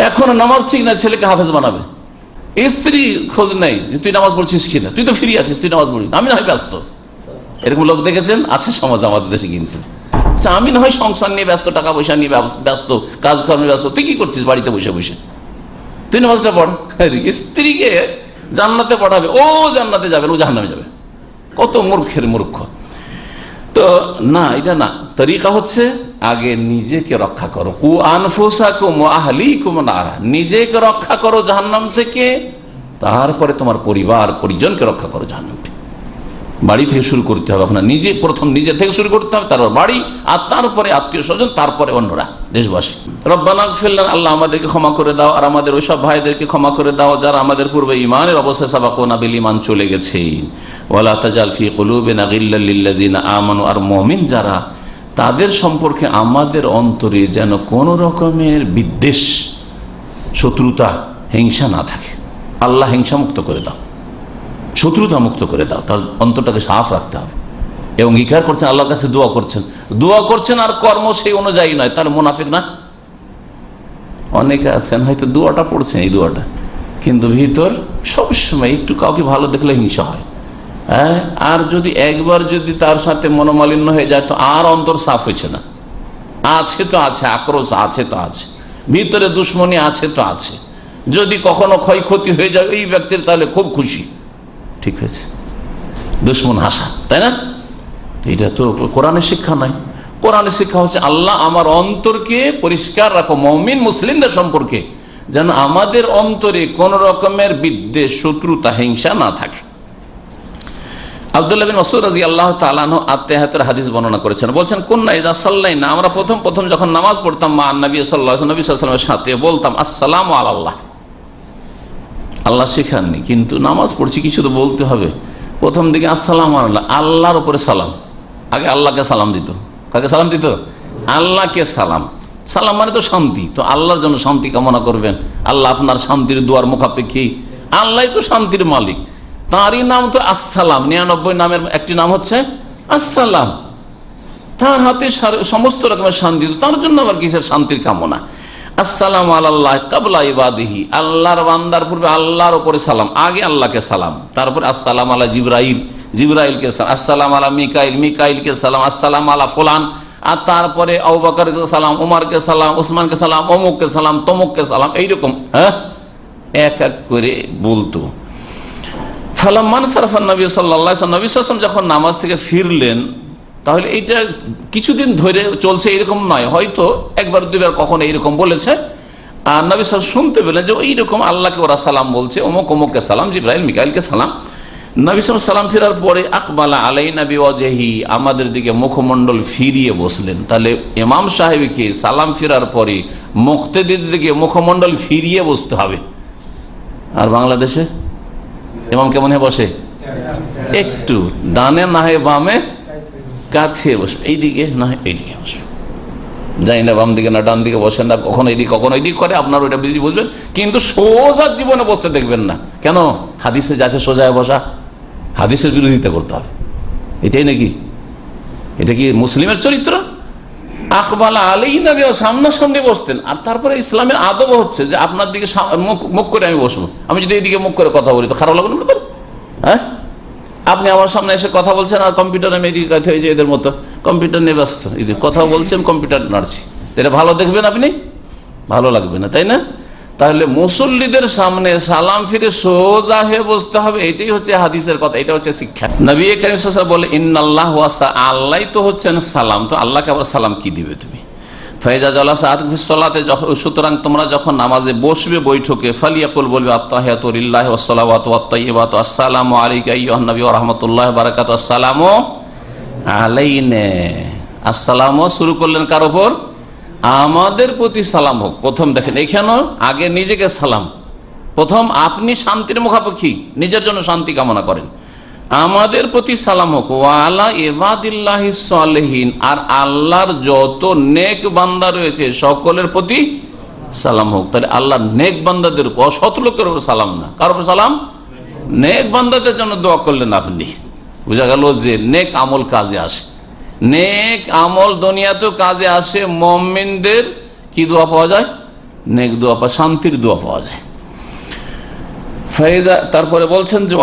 Speaker 5: এখনো নামাজ ঠিক না, ছেলেকে হাফেজ বানাবে। স্ত্রী খোঁজ নেই যে তুই নামাজ পড়ছিস কিনা, তুই তো ফিরে আছিস, তুই নামাজ পড়ি, আমি না হয় ব্যস্ত। এরকম লোক দেখেছেন? আছে সমাজ আমাদের দেশে। কিন্তু আমি না হয় সংসার নিয়ে ব্যস্ত, টাকা পয়সা নিয়ে ব্যস্ত, কাজকর্মে ব্যস্ত, তুই কি করছিস বাড়িতে বসে বসে? তুই নামাজটা পড়। স্ত্রীকে জান্নাতে পড়াবে, ও জান্নাতে যাবে, ও জাহান্নামে যাবে। কত মূর্খের মূর্খ। তো না, এটা না, তরিকা হচ্ছে আগে নিজেকে রক্ষা করো। কু আনফুসাকুম ওয়া আহলিকুম নারা, নিজেকে রক্ষা করো জাহান্নাম থেকে, তারপরে তোমার পরিবার পরিজনকে রক্ষা করো জাহান্নাম থেকে। বাড়ি থেকে শুরু করতে হবে আপনার, নিজে প্রথম নিজে থেকে শুরু করতে হবে, তারপর বাড়ি, আর তারপরে আত্মীয় স্বজন, তারপরে অন্যরা, দেশবাসী। রব্বানা গফির লানা, আল্লাহ আমাদেরকে ক্ষমা করে দাও, আর আমাদের ওইসব ভাইদেরকে ক্ষমা করে দাও যারা আমাদের পূর্বে ঈমানের অবস্থায় সাবাকুনা বিল ঈমান চলে গেছে। ওয়ালা তাজাল ফি কুলুবিনা গিল্লাল লিল্লাযিনা আমানু, আর মুমিন যারা, তাদের সম্পর্কে আমাদের অন্তরে যেন কোন রকমের বিদ্বেষ, শত্রুতা, হিংসা না থাকে। আল্লাহ হিংসা মুক্ত করে দাও, শত্রুতা মুক্ত করে দাও, তার অন্তরটাকে সাফ রাখতে হবে। এবং অঙ্গীকার করছেন, আল্লাহর কাছে দোয়া করছেন, আর কর্ম সেই অনুযায়ী নয়, তার মুনাফিক না। অনেকে আছেন হয়তো দোয়াটা পড়ছেন, এই দোয়াটা, কিন্তু ভিতর সবসময় একটু কাউকে ভালো দেখলে হিংসা হয়। হ্যাঁ, আর যদি একবার যদি তার সাথে মনোমালিন্য হয়ে যায় তো আর অন্তর সাফ হয়েছে না। আছে তো আছে, আক্রোশ আছে তো আছে, ভিতরে দুশ্মনী আছে তো আছে। যদি কখনো ক্ষয়ক্ষতি হয়ে যায় এই ব্যক্তির, তাহলে খুব খুশি, ঠিক হয়েছে, দুশ্মন হাসা, তাই না? এটা তো কোরআনের শিক্ষা নয়। কোরআনের শিক্ষা হচ্ছে আল্লাহ আমার অন্তরকে পরিষ্কার রাখো মুমিন মুসলিমদের সম্পর্কে, যেন আমাদের অন্তরে কোন রকমের বিদ্বেষ, শত্রুতা, হিংসা না থাকে। আব্দুল্লাহ বিন মাসউদ রাদিয়াল্লাহু তাআলা আনহু আত্তাহিয়াতের হাদিস বর্ণনা করেছেন, বলছেন কুন্না ইযা সাল্লাইনা, আমরা প্রথম যখন নামাজ পড়তাম মা নবী সাল্লাল্লাহু আলাইহি ওয়াসাল্লামের সাথে বলতাম আসসালামু আলাল্লাহ। আল্লাহ শেখাননি, কিন্তু নামাজ পড়ছি কিছু তো বলতে হবে। প্রথম দিকে আসসালামু আলাল্লাহ, আল্লাহর উপরে সালাম। আগে আল্লাহকে সালাম দিত। কাকে সালাম দিত? আল্লাহকে সালাম। সালাম মানে তো শান্তি, তো আল্লাহর জন্য শান্তি কামনা করবেন। আল্লাহ আপনার শান্তির দুয়ার মুখাপেক্ষী, আল্লাহ তো শান্তির মালিক, তাঁরই নাম তো আসসালাম। 99 নামের একটি নাম হচ্ছে আসসালাম। তার হাতে সমস্ত রকমের শান্তি, তার জন্য আবার কিসের শান্তির কামনা? আসসালামু আলাল্লাহ কাবলা ইবাদিহি, আল্লাহর বান্দার পূর্বে আল্লাহর উপরে সালাম। আগে আল্লাহকে সালাম, তারপরে আসসালাম আলা জিবরাইল, জিবরাইলকে সালাম, আসসালাম আলা মিকাইল, মিকাইলকে সালাম, আসসালাম আলা ফুলান, আর তারপরে আবু বকরকে সালাম, উমরকে সালাম, ওসমানকে সালাম, অমুককে সালাম, তমুককে সালাম, এইরকম হ্যাঁ এক এক করে বলতো। ফালাম্মান সারাফান নবী সাল্লাল্লাহু আলাইহি ওয়াসাল্লাম, নবী সাল্লাল্লাহু আলাইহি ওয়াসাল্লাম যখন নামাজ থেকে ফিরলেন, তাহলে এইটা কিছুদিন ধরে চলছে এরকম নয়, হয়তো একবার দুইবার কখনো এইরকম বলেছে। আর নবী সাল্লাল্লাহু আলাইহি ওয়াসাল্লাম শুনতে পেলেন যে এইরকম আল্লাহকে ওরা সালাম বলছে, অমুক অমুককে সালাম, জিবরাইল মিকাইলকে সালাম। নবী সাল্লাল্লাহু আলাইহি ওয়াসাল্লাম ফেরার পরে আকবালা আলাইনা বিওয়াজহি, আমাদের দিকে মুখমণ্ডল ফিরিয়ে বসলেন। তাহলে ইমাম সাহেবকে সালাম ফেরার পরে মুক্তাদির দিকে মুখমণ্ডল ফিরিয়ে বসতে হবে। আর বাংলাদেশে ইমাম কেমন হয়ে বসে? একটু ডানে না হয় বামে কাছে বসবে, এইদিকে না হয় এইদিকে বসবে। জানি না বাম দিকে না ডান দিকে বসেন না, কখনো এইদিকে কখনো এইদিকে করে, আপনার ওইটা বেশি বুঝবেন। কিন্তু সোজা জীবনে বসতে দেখবেন না। কেন? হাদিসে যাচ্ছে সোজায় বসা, হাদিসের বিরোধিতা করতে হবে। এটাই নাকি? এটা কি মুসলিমের চরিত্র? আকবালা আলাইনা বিওয়াজহি, সামনাসামনি বসতেন। আর তারপরে ইসলামের আদব হচ্ছে যে আপনার দিকে মুখ করে আমি বসবো। আমি যদি এইদিকে মুখ করে কথা বলি তো খারাপ লাগবে না? হ্যাঁ, আপনি আমার সামনে এসে কথা বলছেন আর কম্পিউটার আমি এদিকে হয়েছে, এদের মতো কম্পিউটার নিয়ে ব্যস্ত, এদিকে কথা বলছেন কম্পিউটার নাড়ছি, এটা ভালো দেখবেন আপনি? ভালো লাগবে না, তাই না? তাহলে মুসল্লিদের সামনে সালাম ফিরে সোজা হয়ে বসতে হবে, এটাই হচ্ছে হাদিসের কথা, এটা হচ্ছে শিক্ষা। নবী কারীম সাল্লাল্লাহু আলাইহি ওয়াসাল্লাম বলে ইন্নাল্লাহ ওয়াসা, আল্লাহ তো হচ্ছেন সালাম, তো আল্লাহকে আবার সালাম কি দিবে তুমি? ফাইজা জালাসা ফিস সালাতে, সুতরাং তোমরা যখন নামাজে বসবে বৈঠকে, ফালিয়াকুল, বলবে আত্তাহিয়াতু লিল্লাহি ওয়াস সালাওয়াতু ওয়াত তাইয়্যিবাতু, আসসালামু আলাইকা আইয়ুহান নবী ওয়া রাহমাতুল্লাহি ওয়া বারাকাতুহু, আসসালামু আলাইনা। আসসালামু শুরু করলেন কার উপর? আমাদের প্রতি সালাম হোক। প্রথম দেখেন এখানেও আগে নিজেকে সালাম, প্রথম আপনি শান্তির মুখাপেক্ষী, নিজের জন্য শান্তি কামনা করেন, আমাদের প্রতি সালাম হোক। ওয়ালা ইবাদিল্লাহিস সালিহিন, আর আল্লাহর যত নেক বান্দা রয়েছে সকলের প্রতি সালাম হোক। তাহলে আল্লাহর নেক বান্দাদের উপর, অসৎ লোকের উপর সালাম না। কার উপর সালাম? নেক বান্দাদের জন্য দোয়া করলেন আপনি। বুঝা গেল যে নেক আমল কাজে আসে, নেক আমল দুনিয়াতেও কাজে আসে। মুমিনদের কি দোয়া পাওয়া যায়? নেক দোয়া পাওয়া, শান্তির দোয়া পাওয়া যায়। তারপরে বলছেন যে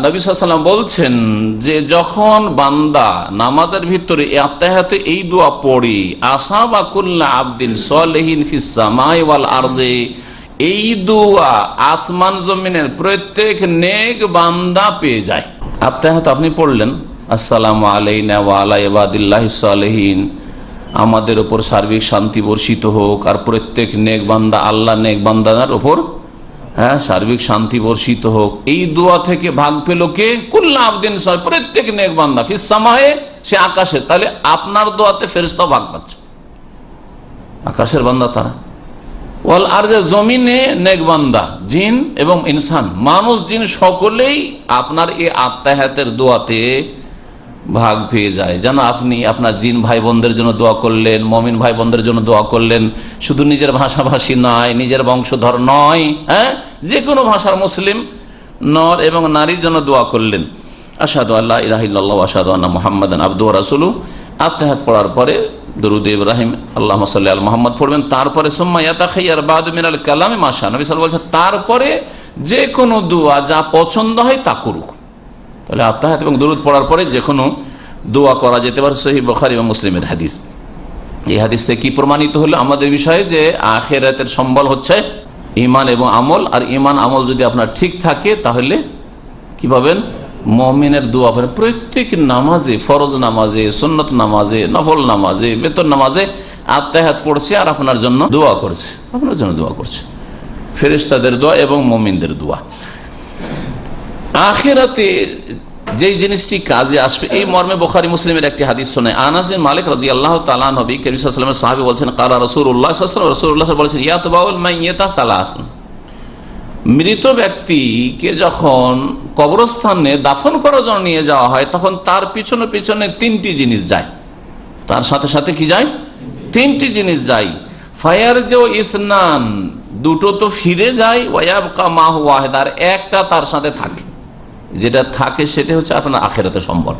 Speaker 5: নবী সাল্লাল্লাহু আলাইহি ওয়াসাল্লাম বলছেন যে যখন বান্দা নামাজের ভিতরে আত্তাহিয়াতে এই দোয়া পড়ে, আসাবা কুল্লা আবদিন সালিহিন ফিস সামাই ওয়াল আরদি, এই দোয়া আসমান জমিনের প্রত্যেক নেক বান্দা পেয়ে যায়। আত্তাহিয়াত আপনি পড়লেন, আসসালামু আলাইনা ওয়া আলা ইবাদিল্লাহিস সালিহিন, আমাদের উপর সার্বিক শান্তি বর্ষিত হোক, আর প্রত্যেক নেক বান্দা, আল্লাহ নেক বান্দার উপর হ্যাঁ সার্বিক শান্তি বর্ষিত হোক। এই দোয়া থেকে ভাগ পেল কে? কুল্লা আবদিন, প্রত্যেক নেক বান্দা, ফিস সামায়ে, সে আকাশে। তাহলে আপনার দোয়াতে ফেরেশতা ভাগ পাচ্ছে, আকাশের বান্দা তারা। ওয়াল আরজে, জমিনে নেক বান্দা, জিন এবং ইনসান, মানুষ জিন সকলেই আপনার এই আত্তাহিয়াতের দোয়াতে ভাগ পেয়ে যায়। যেন আপনি আপনার জিন ভাই বোনদের জন্য দোয়া করলেন, মমিন ভাই বোনদের জন্য দোয়া করলেন, শুধু নিজের ভাষাভাষী নয়, নিজের বংশধর নয়, হ্যাঁ, যে কোনো ভাষার মুসলিম নর এবং নারীর জন্য দোয়া করলেন। আশহাদু আল্লা ইলাহা ইল্লাল্লাহ ওয়া আশহাদু আন্না মুহাম্মাদান আবদুহু ওয়া রাসূলুহু। আত্তাহিয়াত পড়ার পরে দরুদ ইব্রাহিম আল্লাহুম্মা সাল্লি আলা মুহাম্মদ পড়বেন। তারপরে সুম্মা ইয়াতাখাইয়ার বাদু মিনাল কালামি মা শা, নবী সাল্লাল্লাহু আলাইহি ওয়াসাল্লাম বলেছেন তারপরে যে কোনো দোয়া যা পছন্দ হয় তা করুক। তাহলে আত্তাহিয়াত এবং দরুদ পড়ার পরে যে কোনো দোয়া করা যেতে পারে। সহিহ বুখারী এবং মুসলিমের হাদিস। এই হাদিস থেকে কি প্রমাণিত হলো আমাদের বিষয়ে? যে আখিরাতের সম্বল হচ্ছে ঈমান এবং আমল। আর ঈমান আমল যদি আপনার ঠিক থাকে তাহলে কি পাবেন? মুমিনের দোয়া পড়েন প্রত্যেক নামাজে, ফরজ নামাজে, সুন্নত নামাজে, নফল নামাজে, বেতন নামাজে আত্তাহিয়াত পড়ছে আর আপনার জন্য দোয়া করছে, আপনার জন্য দোয়া করছে, ফেরেশতাদের দোয়া এবং মুমিনদের দোয়া। আখিরাতে যেই জিনিসটি কাজে আসবে এই মর্মে বুখারী মুসলিমের একটি হাদিস শোনায়। আনাস বিন মালিক রাদিয়াল্লাহু তাআলা নবী করিম সাল্লাল্লাহু আলাইহি ওয়াসাল্লামের সাহাবী বলছেন, কালা রাসূলুল্লাহ সাল্লাল্লাহু আলাইহি ওয়াসাল্লাম বলেছেন, ইয়াতবাউল মাইয়িতা সালাসুন, মৃত ব্যক্তিকে যখন কবরস্থানে দাফন করার জন্য নিয়ে যাওয়া হয় তখন তার পিছনে পিছনে তিনটি জিনিস যায়, তার সাথে সাথে কি যায়? তিনটি জিনিস যায়। ফায়ার যে ইসনান, দুটো তো ফিরে যায়, ওয়ায়াবকা মাহু ওয়াহিদ, আর একটা তার সাথে থাকে, যেটা থাকে সেটা হচ্ছে আপনার আখিরাতের সম্বল।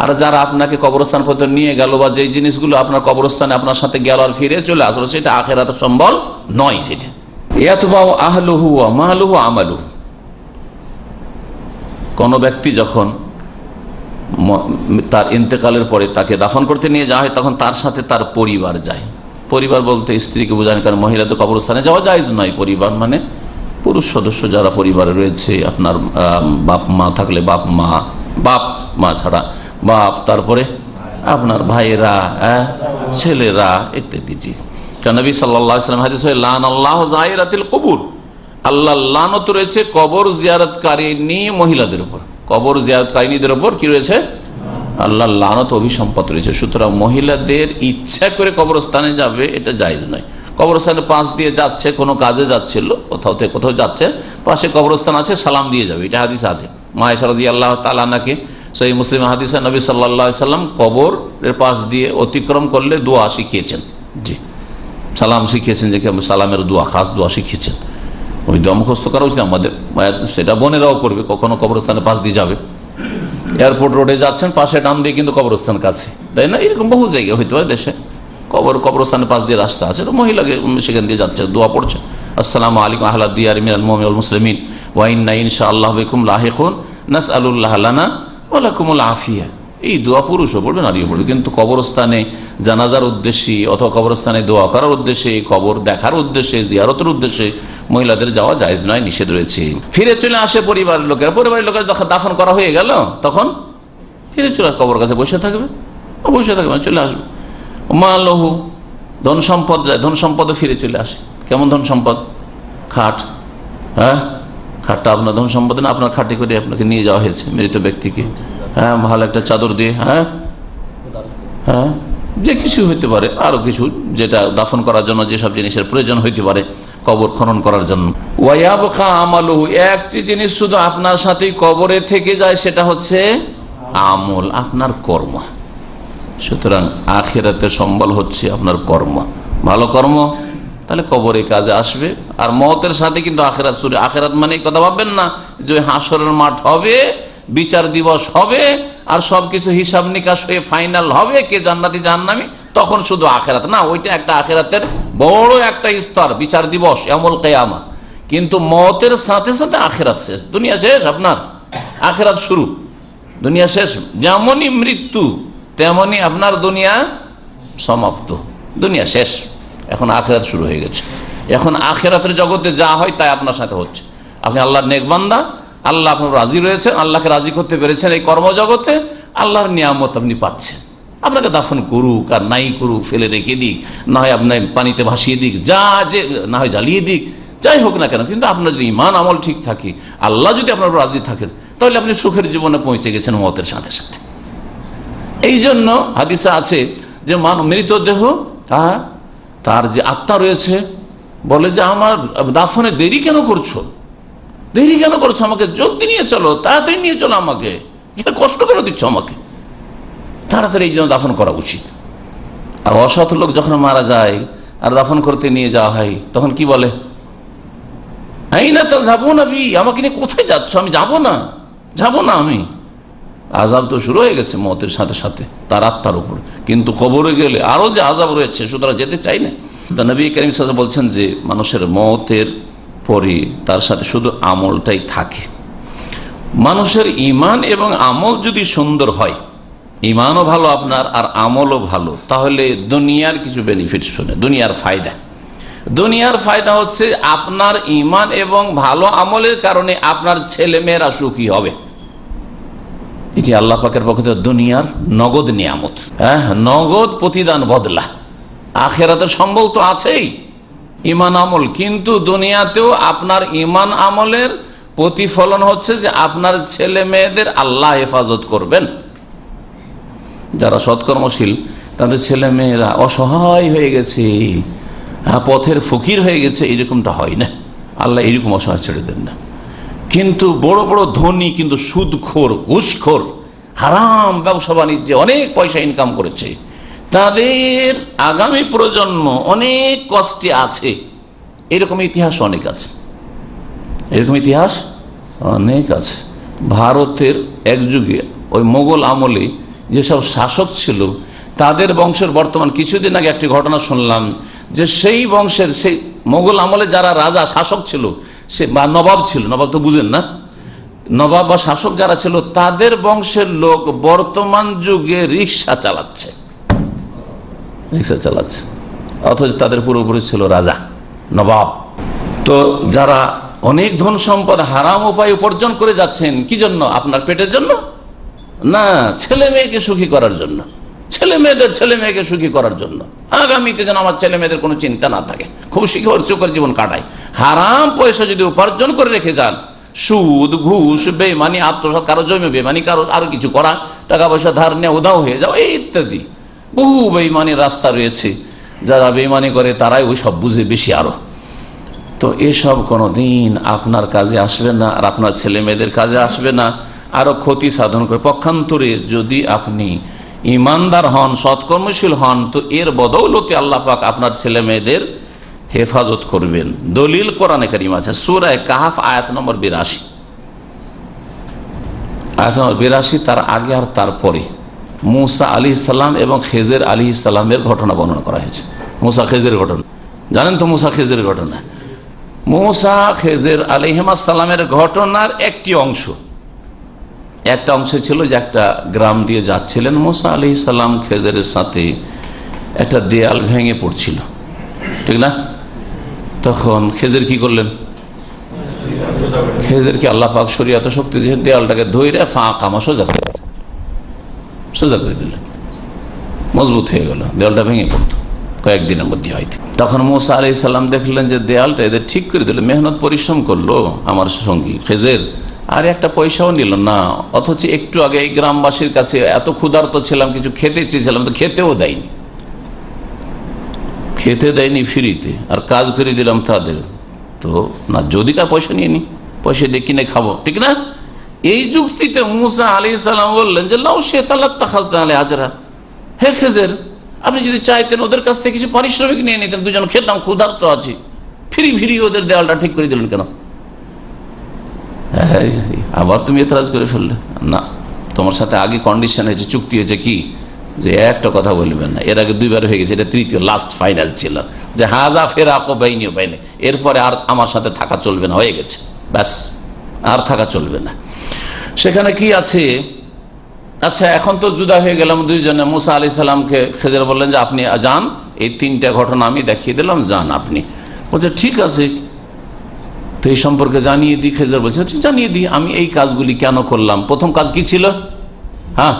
Speaker 5: আর যারা আপনাকে কবরস্থান পর্যন্ত নিয়ে গেল বা যেই জিনিসগুলো আপনার কবরস্থানে আপনার সাথে গেল আর ফিরে চলে আসলো সেটা আখিরাতের সম্বল নয়। সেটা ইয়াতবাউ আহলুহু ওয়া মালুহু আমালুহু, কোন ব্যক্তি যখন তার ইন্তেকালের পরে তাকে দাফন করতে নিয়ে যাওয়া হয় তখন তার সাথে তার পরিবার যায়। পরিবার বলতে স্ত্রীকে বোঝান, কারণ মহিলাদের কবরস্থানে যাওয়া জায়েজ নয়। পরিবার মানে পুরুষ সদস্য যারা পরিবারে রয়েছে, আপনার বাপ মা থাকলে বাপ মা ছাড়া বাপ, তারপরে আপনার ভাইয়েরা, ছেলেরা ইত্যাদি চিজ। নবী সাল্লাল্লাহু আলাইহি ওয়াসাল্লাম হাদিস হয়, লানাল্লাহু যায়রাতিল কুবুর, আল্লাহ লানত রয়েছে কবর জিয়ারতকারিনী মহিলাদের উপর, কবর জিয়ারতকারিনীদের উপর কি রয়েছে? আল্লাহ লানত, অভিসম্পাত রয়েছে। সুতরাং মহিলাদের ইচ্ছা করে কবরস্থানে যাবে এটা জায়েজ নয়। কবরস্থানের পাশ দিয়ে যাচ্ছে, কোনো কাজে যাচ্ছিল, কোথাও থেকে কোথাও যাচ্ছে, পাশে কবরস্থান আছে, সালাম দিয়ে যাবে, এটা হাদিস আছে। মা আয়েশা রাদিয়াল্লাহু তাআলা আনহাকে সহিহ মুসলিম হাদিসে নবী সাল্লাল্লাহু আলাইহি ওয়াসাল্লাম কবরের পাশ দিয়ে অতিক্রম করলে দোয়া শিখিয়েছেন, জি সালাম শিখিয়েছেন, যে সালামের দোয়া, খাস দোয়া শিখিয়েছেন। ওই দোয়া মুখস্থ করা উচিত আমাদের, সেটা বোনেরাও করবে। কখনো কবরস্থানের পাশ দিয়ে যাবে, এয়ারপোর্ট রোডে যাচ্ছেন, পাশে ডান দিয়ে কিন্তু কবরস্থান কাছে, তাই না? এরকম বহু জায়গায় হইতে পারে দেশে কবরস্থানের পাশ দিয়ে রাস্তা আছে, তো মহিলাকে সেখান দিয়ে যাচ্ছে, দোয়া পড়ছে, আসসালামু আলাইকুম আহলা দিয়ার মিনাল মুমিনিন ওয়াল মুসলিমিন ওয়া ইন্না ইনশাআল্লাহু বিকুম লাহিকুন নাসআলুল্লাহ লানা ওয়া লাকুমুল আফিয়া। এই দোয়া পুরুষও পড়বে, নারীও পড়বে। কিন্তু কবরস্থানে জানাজার উদ্দেশ্যে অথবা কবরস্থানে দোয়া করার উদ্দেশ্যে, কবর দেখার উদ্দেশ্যে, জিয়ারতের উদ্দেশ্যে মহিলাদের যাওয়া জায়েজ নয়, নিষেধ রয়েছে। ফিরে চলে আসে পরিবারের লোকেরা, পরিবারের লোকেরা যখন দাফন করা হয়ে গেল তখন ফিরে চলে কবর কাছে বসে থাকবে, চলে আসবে। মালহু, ধন সম্পদ যায়, ধন সম্পদও ফিরে চলে আসে। কেমন ধন সম্পদ? খাট, হ্যাঁ খাটটা আপনার ধন সম্পদ না, আপনার খাটে করে আপনাকে নিয়ে যাওয়া হয়েছে মৃত ব্যক্তিকে, হ্যাঁ ভালো একটা চাদর দিয়ে, হ্যাঁ হ্যাঁ যে কিছু হইতে পারে, আরো কিছু যেটা দাফন করার জন্য যেসব জিনিসের প্রয়োজন হইতে পারে কবর খনন করার জন্য। ওয়ায়াবকা আমালুহু, একটি জিনিস শুধু আপনার সাথেই কবরে থেকে যায়, সেটা হচ্ছে আমল, আপনার কর্ম। সুতরাং আখিরাতের সম্বল হচ্ছে আপনার কর্ম, ভালো কর্ম, তাহলে কবরে কাজে আসবে। আর মওতের সাথে কিন্তু আখিরাত শুরু। আখিরাত মানে কথা ভাববেন না যে হাসরের মাঠ হবে, বিচার দিবস হবে, আর সবকিছু হিসাব নিকাশ হয়ে ফাইনাল হবে কে জান্নাতি জাহান্নামী, তখন শুধু আখিরাত না। ওইটা একটা আখিরাতের বড় একটা স্তর, বিচার দিবস, ইয়াউমুল কিয়ামা। কিন্তু মওতের সাথে সাথে আখিরাত শেষ, দুনিয়া শেষ, আপনার আখিরাত শুরু। দুনিয়া শেষ, যেমনই মৃত্যু তেমনি আপনার দুনিয়া সমাপ্ত, দুনিয়া শেষ, এখন আখিরাত শুরু হয়ে গেছে। এখন আখিরাতের জগতে যা হয় তাই আপনার সাথে হচ্ছে। আপনি আল্লাহর নেক বান্দা, আল্লাহ আপনার রাজি রয়েছেন, আল্লাহকে রাজি করতে পেরেছেন এই কর্মজগতে, আল্লাহর নিয়ামত আপনি পাচ্ছেন। আপনাকে দাফন করুক আর নাই করুক, ফেলে রেখে দিক, না হয় আপনার পানিতে ভাসিয়ে দিক, যা যে না হয় জ্বালিয়ে দিক, যাই হোক না কেন, কিন্তু আপনার যদি ইমান আমল ঠিক থাকে, আল্লাহ যদি আপনার রাজি থাকেন, তাহলে আপনি সুখের জীবনে পৌঁছে গেছেন মওতের সাথে সাথে। এই জন্য হাদিসে আছে যে মৃতদেহ, তার যে আত্মা রয়েছে, বলে যে আমার দাফনে দেরি কেন করছো, দেরি কেন করছো, আমাকে জলদি নিয়ে চলো, তাড়াতাড়ি নিয়ে চলো, আমাকে কষ্ট কেন দিচ্ছ, আমাকে তাড়াতাড়ি এই জন্য দাফন করা উচিত। আর অসৎ লোক যখন মারা যায় আর দাফন করতে নিয়ে যাওয়া হয়, তখন কি বলে, এই না তো যাবো না, আমাকে নিয়ে কোথায় যাচ্ছ, আমি যাবো না আমি। আযাব তো শুরু হয়ে গেছে মওতের সাথে সাথে তার আত্মার উপর, কিন্তু কবরে গেলে আরো যে আযাব রয়েছে, সুতরাং যেতে চাই না। তো নবী কারীম সাল্লাল্লাহু আলাইহি ওয়াসাল্লাম বলছেন যে মানুষের মওতের পরে তার সাথে শুধু আমলটাই থাকে। মানুষের ঈমান এবং আমল যদি সুন্দর হয়, ঈমানও ভালো আপনার আর আমলও ভালো, তাহলে দুনিয়ার কিছু বেনিফিট শুনে, দুনিয়ার ফায়দা হচ্ছে আপনার ঈমান এবং ভালো আমলের কারণে আপনার ছেলে মেয়েরা সুখী হবে, এটি আল্লাহ পাকের পক্ষ থেকে দুনিয়ার নগদ নিয়ামত, হ্যাঁ, নগদ প্রতিদান বদলা। আখিরাতের সম্বল তো আছেই ইমান আমল, কিন্তু দুনিয়াতেও আপনার ইমান আমলের প্রতিফলন হচ্ছে যে আপনার ছেলে মেয়েদের আল্লাহ হেফাজত করবেন। যারা সৎকর্মশীল তাদের ছেলে মেয়েরা অসহায় হয়ে গেছে, পথের ফকির হয়ে গেছে, এরকমটা হয় না। আল্লাহ এরকম অসহায় ছেড়ে দেন না। কিন্তু বড় বড় ধনী কিন্তু সুদখোর, ঘুষখোর, হারাম ব্যবসা বাণিজ্যে অনেক পয়সা ইনকাম করেছে, তাদের আগামী প্রজন্ম অনেক কষ্টে আছে। এরকম ইতিহাস অনেক আছে, এরকম ইতিহাস অনেক আছে। ভারতের এক যুগে ওই মোগল আমলে যেসব শাসক ছিল তাদের বংশের বর্তমান, কিছুদিন আগে একটি ঘটনা শুনলাম যে সেই বংশের, সেই মোগল আমলে যারা রাজা শাসক ছিল, সে বা নবাব ছিল, নবাব তো বুঝেন না, নবাব বা শাসক যারা ছিল তাদের বংশের লোক বর্তমান যুগে রিক্সা চালাচ্ছে, রিক্সা চালাচ্ছে, অথচ তাদের পূর্বপুরুষ ছিল রাজা, নবাব। তো যারা অনেক ধন সম্পদ হারাম উপায় উপার্জন করে যাচ্ছেন, কি জন্য? আপনার পেটের জন্য না, ছেলে মেয়েকে সুখী করার জন্য, ছেলে মেয়েকে সুখী করার জন্য। আগামীতে যেন আমার ছেলে মেয়েদের কোনো চিন্তা না থাকে, খুব সুখের জীবন কাটায়। হারাম পয়সা যদি উপার্জন করে রেখে যান, সুদ, ঘুষ, বেমানি, আত্মসাৎ, কারো জমি বেমানি, কারো আরো কিছু করা, টাকা পয়সা ধার নিয়ে উধাও হয়ে যাও, এই ইত্যাদি বহু বেইমানির রাস্তা রয়েছে। যারা বেইমানি করে তারাই ওই সব বুঝে বেশি আরো। তো এসব কোনোদিন আপনার কাজে আসবে না, আর আপনার ছেলে মেয়েদের কাজে আসবে না, আরো ক্ষতি সাধন করে। পক্ষান্তরে যদি আপনি ইমানদার হন, সৎকর্মশীল হন, তো এর বদৌলতে আল্লাহ পাক আপনার ছেলে মেয়েদের হেফাজত করবেন। দলিল কোরআনে কারীম আছে, সূরা কাহফ আয়াত নম্বর 82, আয়াত নম্বর 82, তার আগে আর তারপরে মুসা আলাইহিস সালাম এবং খেজর আলাইহিস সালামের ঘটনা বর্ণনা করা হয়েছে। মুসা খেজের ঘটনা জানেন তো, মুসা খেজের ঘটনা, মুসা খেজর আলাইহিস সালামের ঘটনার একটি অংশ, একটা অংশ ছিল যে একটা গ্রাম দিয়ে যাচ্ছিলেন মুসা আলাইহিস সালাম খেজরের সাথে, একটা দেয়াল ভেঙে পড়ছিল, ঠিক না? তখন খেজর কি করলেন? খেজরকে আল্লাহ পাক শরীয়ত শক্তি দিয়ে দেয়ালটাকে ধরে ফাঁকা সোজা করে দিলেন, মজবুত হয়ে গেল, দেয়ালটা ভেঙে পড়তো কয়েকদিনের মধ্যে হয়তো। তখন মুসা আলাইহিস সালাম দেখলেন যে দেয়ালটা এদের ঠিক করে দিল, মেহনত পরিশ্রম করলো আমার সঙ্গী খেজর, আর একটা পয়সাও নিল না, অথচ একটু আগে এই গ্রামবাসীর কাছে এত ক্ষুধার্ত ছিলাম, কিছু খেতে চেয়েছিলাম, তো খেতেও দেয়নি ফ্রিতে, আর কাজ করে দিলাম তাদের, তো না যদি কার পয়সা নিয়ে নি, পয়সা দিয়ে কিনে খাবো, ঠিক না? এই যুক্তিতে মুসা আলাইহিস সালাম বললেন যে লাউ শি'তা খাজনা আজরা, হে খেজর, আপনি যদি চাইতেন ওদের কাছ থেকে কিছু পারিশ্রমিক নিয়ে নিতেন, দুজন খেতাম, ক্ষুধার্ত আছি, ফ্রি ওদের দেওয়ালটা ঠিক করে দিলেন কেন? আবার তুমি এতরাজ করে ফেললে, না, তোমার সাথে আগে কন্ডিশন হয়েছে, চুক্তি হয়েছে কি, যে একটা কথা বলবেন না, এর আগে দুইবার হয়ে গেছে, এটা তৃতীয় লাস্ট ফাইনাল ছিল, যে হাজা ফেরাকো বাইনি বাইনে, এরপরে আর আমার সাথে থাকা চলবে না, হয়ে গেছে, ব্যাস, আর থাকা চলবে না। সেখানে কি আছে? আচ্ছা, এখন তো জুদা হয়ে গেলাম দুইজনে। মুসা আলাইহিস সালামকে খেজর বললেন যে আপনি যান, এই তিনটা ঘটনা আমি দেখিয়ে দিলাম, যান আপনি। বলছে ঠিক আছে, তো এই সম্পর্কে জানিয়ে দিই। খেজর বলছে জানিয়ে দিই, আমি এই কাজগুলি কেন করলাম। প্রথম কাজ কি ছিল? হ্যাঁ,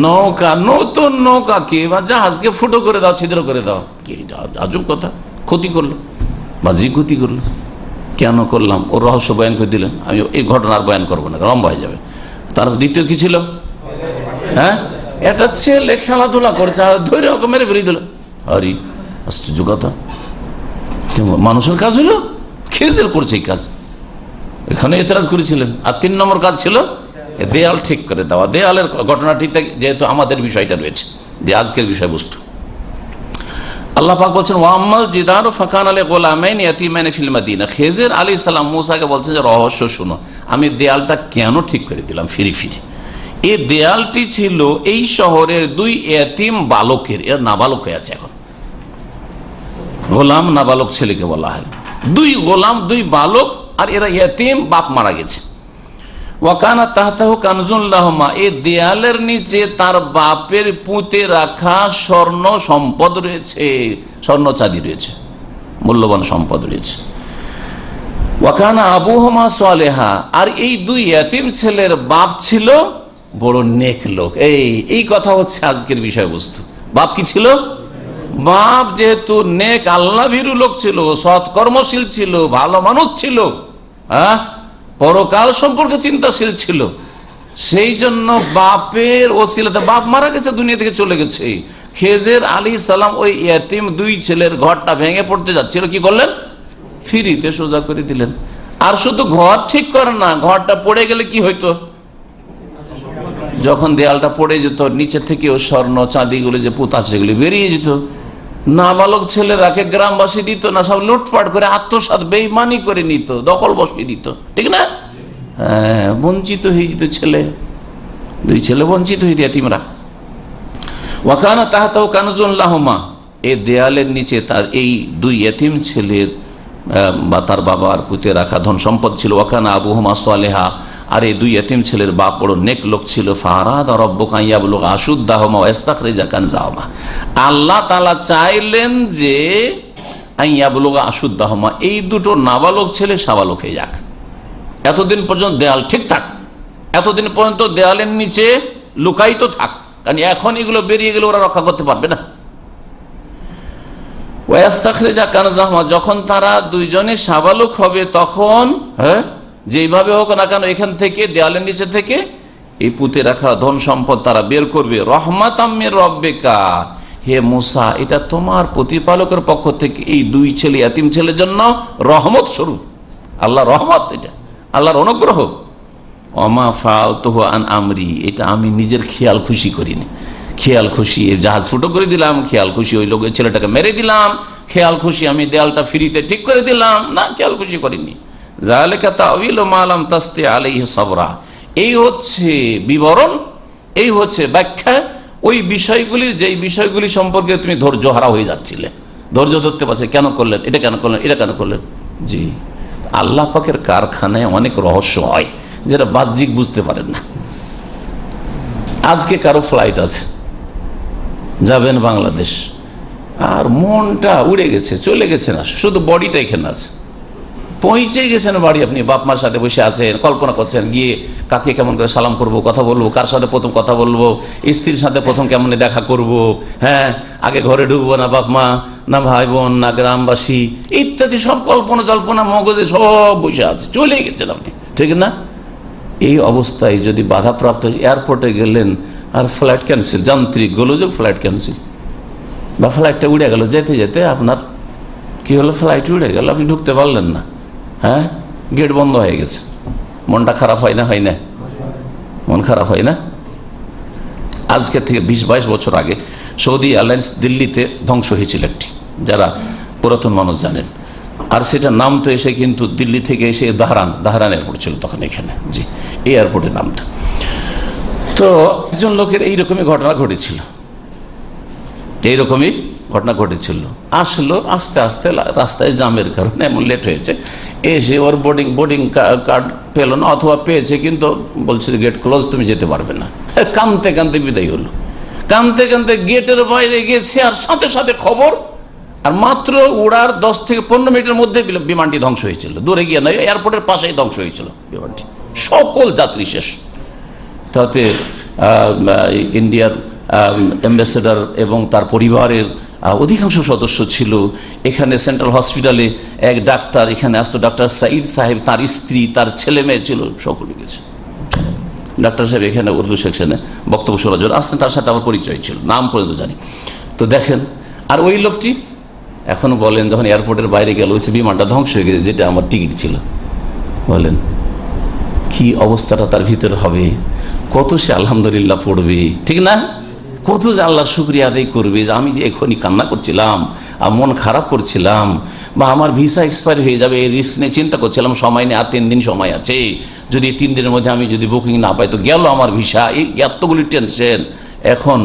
Speaker 5: নৌকা, নতুন নৌকাকে বা জাহাজকে ফুটো করে দাও, ছিদ্র করে দাও। কি আজব কথা, ক্ষতি করলো, বাজি ক্ষতি করলো। কেন করলাম ওর রহস্য বয়ান করে দিলেন, আমি এই ঘটনার বয়ান করবো না, লম্বা হয়ে যাবে। তার দ্বিতীয় কি ছিল? হ্যাঁ, একটা ছেলে খেলাধুলা করছে, ধৈর্য মেরে বেরিয়ে দিল। আরে আশ্চর্য কথা, মানুষের কাজ হইল, খেজর করছে এই কাজ, এখানে এতরাজ করেছিলেন। আর 3 নম্বর কাজ ছিল দেয়াল ঠিক করে দেওয়া। দেয়ালের ঘটনাটি যেহেতু আমাদের বিষয়টা রয়েছে, যে আজকের বিষয়বস্তু, আল্লাহ পাক বলছেন ওয়াম্মাল জিদারু ফাকানা লিগুলামাইন ইয়াতীমাইন ফিল মাদিনা। খেজর আলাইহিস সালাম মুসাকে বলছেন যে রহস্য শুনো, আমি দেয়ালটা কেন ঠিক করে দিলাম ফিরি। এই দেয়ালটি ছিল এই শহরের 2 এতিম বালকের, এর নাবালক হয়ে আছে এখন, গোলাম নাবালক ছেলেকে বলা হয়। 2 গোলাম, 2 বালক, আর এরা এতিম, বাপ মারা গেছে। ওয়াকানা তাহতাহু কানজুন লাহুমা, এই দেয়ালের নিচে তার বাপের পুঁতে রাখা স্বর্ণ সম্পদ রয়েছে, স্বর্ণ চাঁদি রয়েছে, মূল্যবান সম্পদ রয়েছে। ওয়াকানা আবুহুমা সালেহা, আর এই 2 এতিম ছেলের বাপ ছিল বড় নেক লোক। এই কথা হচ্ছে আজকের বিষয়বস্তু। বাপ কি ছিল? বাপ যেহেতু নেক আল্লাহ ভীরু লোক ছিল, সৎকর্মশীল ছিল, ভালো মানুষ ছিল, হ্যাঁ, পরকাল সম্পর্কে চিন্তাশীল ছিল, সেই জন্য বাপের ওসিলাতে, বাপ মারা গেছে, দুনিয়া থেকে চলে গেছে, খেজের আলাইহিস সালাম ওই ইয়েতিম দুই ছেলের ঘরটা ভেঙে পড়তে যাচ্ছিল, কি করলেন? ফ্রিতে সোজা করে দিলেন। আর শুধু ঘর ঠিক করেন না, ঘরটা পড়ে গেলে কি হইতো? যখন দেয়ালটা পড়ে যেত, নিচে থেকে স্বর্ণ চাঁদিগুলো যে পুঁত আছে সেগুলি বেরিয়ে যেত। নাবালক ছেলেরাকে গ্রামবাসী দিত না, সব লুটপাট করে আত্মসাৎ বেইমানি করে নিত, দখল বসিয়ে দিত, ঠিক না? হ্যাঁ, বঞ্চিত হয়ে যেত ছেলে, দুই ছেলে বঞ্চিত হয়ে ইয়াতীমরা। ওয়াকানা তাহতাহু কানজুন লাহুমা, এই দেয়ালের নিচে তার এই দুই ইয়েতিম ছেলের বা তার বাবার পুঁতে রাখা ধন সম্পদ ছিল। ওয়াকানা আবুহুমা সালেহা, আর এই দুই ইয়েতিম ছেলের বাপ বড় নেক লোক ছিল। ফারাদা রাব্বুকা ইয়াবলুগা আশুদ্দাহুমা ওয়া ইস্তাখরিজা কানজাহুমা, আল্লাহ তাআলা চাইলেন যে ইয়াবলুগা আশুদ্দাহুমা, এই দুটো নাবালক ছেলে সাবালক হয়ে যাক, এতদিন পর্যন্ত দেয়াল ঠিক থাক, এতদিন পর্যন্ত দেয়ালের নিচে লুকায়িত থাক, কারণ এখন এগুলো বেরিয়ে গেলে ওরা রক্ষা করতে পারবে না। ওয়াস্তাখরিজা কানজাহুমা, যখন তারা দুইজনে সাবালক হবে তখন, হ্যাঁ, যেইভাবে হোক না কেন এখান থেকে দেয়ালের নিচে থেকে এই পুঁতে রাখা ধন সম্পদ তারা বের করবে। রহমাতাম মির রব্বিকা, হে মুসা, এটা তোমার প্রতিপালকের পক্ষ থেকে এই দুই ছেলে ইয়াতীম ছেলের জন্য রহমত স্বরূপ, আল্লাহ রহমত, এটা আল্লাহর অনুগ্রহ। ওমা ফাআলতুহু আন আমরি, এটা আমি নিজের খেয়াল খুশি করিনি, খেয়াল খুশি জাহাজ ফুটো করে দিলাম, খেয়াল খুশি ওই লোকের ছেলেটাকে মেরে দিলাম, খেয়াল খুশি আমি দেয়ালটা ফ্রিতে ঠিক করে দিলাম, না, খেয়াল খুশি করিনি। যালিকা তাউইলু মা লাম তাসতি আলাইহি সাবরা, এই হচ্ছে বিবরণ, এই হচ্ছে ব্যাখ্যা ওই বিষয়গুলির, যেই বিষয়গুলি সম্পর্কে তুমি ধৈর্য হারা হয়ে যাচ্ছিলে, ধৈর্য ধরতে পারছে, কেন করলেন এটা, কেন করলেন এটা, কেন করলেন। জি, আল্লাহ পাকের কারখানায় অনেক রহস্য হয় যেটা বাহ্যিক বুঝতে পারেন না। আজকে কারো ফ্লাইট আছে, যাবেন বাংলাদেশ, আর মনটা উড়ে গেছে, চলে গেছে না, শুধু বডিটা এখানে আছে, পৌঁছে গেছেন বাড়ি, আপনি বাপ মার সাথে বসে আছেন, কল্পনা করছেন গিয়ে কাকে কেমন করে সালাম করব, কথা বলবো, কার সাথে প্রথম কথা বলবো, স্ত্রীর সাথে প্রথম কেমন দেখা করব, হ্যাঁ, আগে ঘরে ঢুকবো না বাপ মা, না ভাই বোন, না গ্রামবাসী, ইত্যাদি সব কল্পনা জল্পনা মগজে সব বসে আছে, চলে গেছেন আপনি, ঠিক না? এই অবস্থায় যদি বাধাপ্রাপ্ত, এয়ারপোর্টে গেলেন আর ফ্লাইট ক্যান্সেল, যান্ত্রিক গোলযোগ, ফ্লাইট ক্যান্সেল, বা ফ্লাইটটা উড়ে গেল, যেতে যেতে আপনার কি হলো, ফ্লাইট উড়ে গেল, আপনি ঢুকতে পারলেন না, হ্যাঁ, গেট বন্ধ হয়ে গেছে, মনটা খারাপ হয় না? হয় না? মন খারাপ হয় না? আজকে থেকে 20-22 বছর আগে সৌদি এয়ারলাইন্স দিল্লিতে ধ্বংস হয়েছিল একটি, যারা পুরাতন মানুষ জানেন, আর সেটা নাম তো এসে কিন্তু দিল্লি থেকে এসে দাহরান এয়ারপোর্ট ছিল তখন এখানে, জি, এই এয়ারপোর্টের নাম তো একজন লোকের এইরকমই ঘটনা ঘটেছিল, এইরকমই ঘটনা ঘটেছিল। আসলো আস্তে আস্তে, রাস্তায় জামের কারণে এমন লেট হয়েছে, এসে ওর বোর্ডিং কার্ড পেল না, অথবা পেয়েছে কিন্তু বলছে গেট ক্লোজ, তুমি যেতে পারবে না। কাঁদতে কাঁদতে বিদায় হলো, কাঁদতে কাঁদতে গেটের বাইরে গেছে, আর সাথে সাথে খবর, আর মাত্র উড়ার 10 থেকে 15 মিনিটের মধ্যে বিমানটি ধ্বংস হয়েছিল, দূরে গিয়ে নয়, এয়ারপোর্টের পাশেই ধ্বংস হয়েছিল বিমানটি, সকল যাত্রী শেষ। তাতে ইন্ডিয়ার অ্যাম্বাসেডার এবং তার পরিবারের অধিকাংশ সদস্য ছিল। এখানে সেন্ট্রাল হসপিটালে এক ডাক্তার এখানে আসতো, ডাক্তার সাঈদ সাহেব, তার স্ত্রী, তার ছেলে মেয়ে ছিল, সকলে গেছে। ডাক্তার সাহেব এখানে উর্দু সেকশনে বক্তব্য শোনার জন্য আসতেন, তার সাথে আমার পরিচয় ছিল, নাম পর্যন্ত জানি। তো দেখেন, আর ওই লোকটি এখনো বলেন যখন এয়ারপোর্টের বাইরে গেল, ওই বিমানটা ধ্বংস হয়ে গেছে, যেটা আমার টিকিট ছিল, বলেন কি অবস্থাটা তার ভিতরে হবে, কত সে আলহামদুলিল্লাহ পড়বে, ঠিক না? কত যে আল্লাহর শুকরিয়া আদায় করবে যে আমি যে এখনই কান্না করছিলাম আর মন খারাপ করছিলাম, বা আমার ভিসা এক্সপায়ার হয়ে যাবে এই রিস্ক নিয়ে চিন্তা করছিলাম, সময় নেই, আর 3 দিন সময় আছে, যদি 3 দিনের মধ্যে আমি যদি বুকিং না পাই তো গেল আমার ভিসা, এই এতগুলি টেনশন। এখন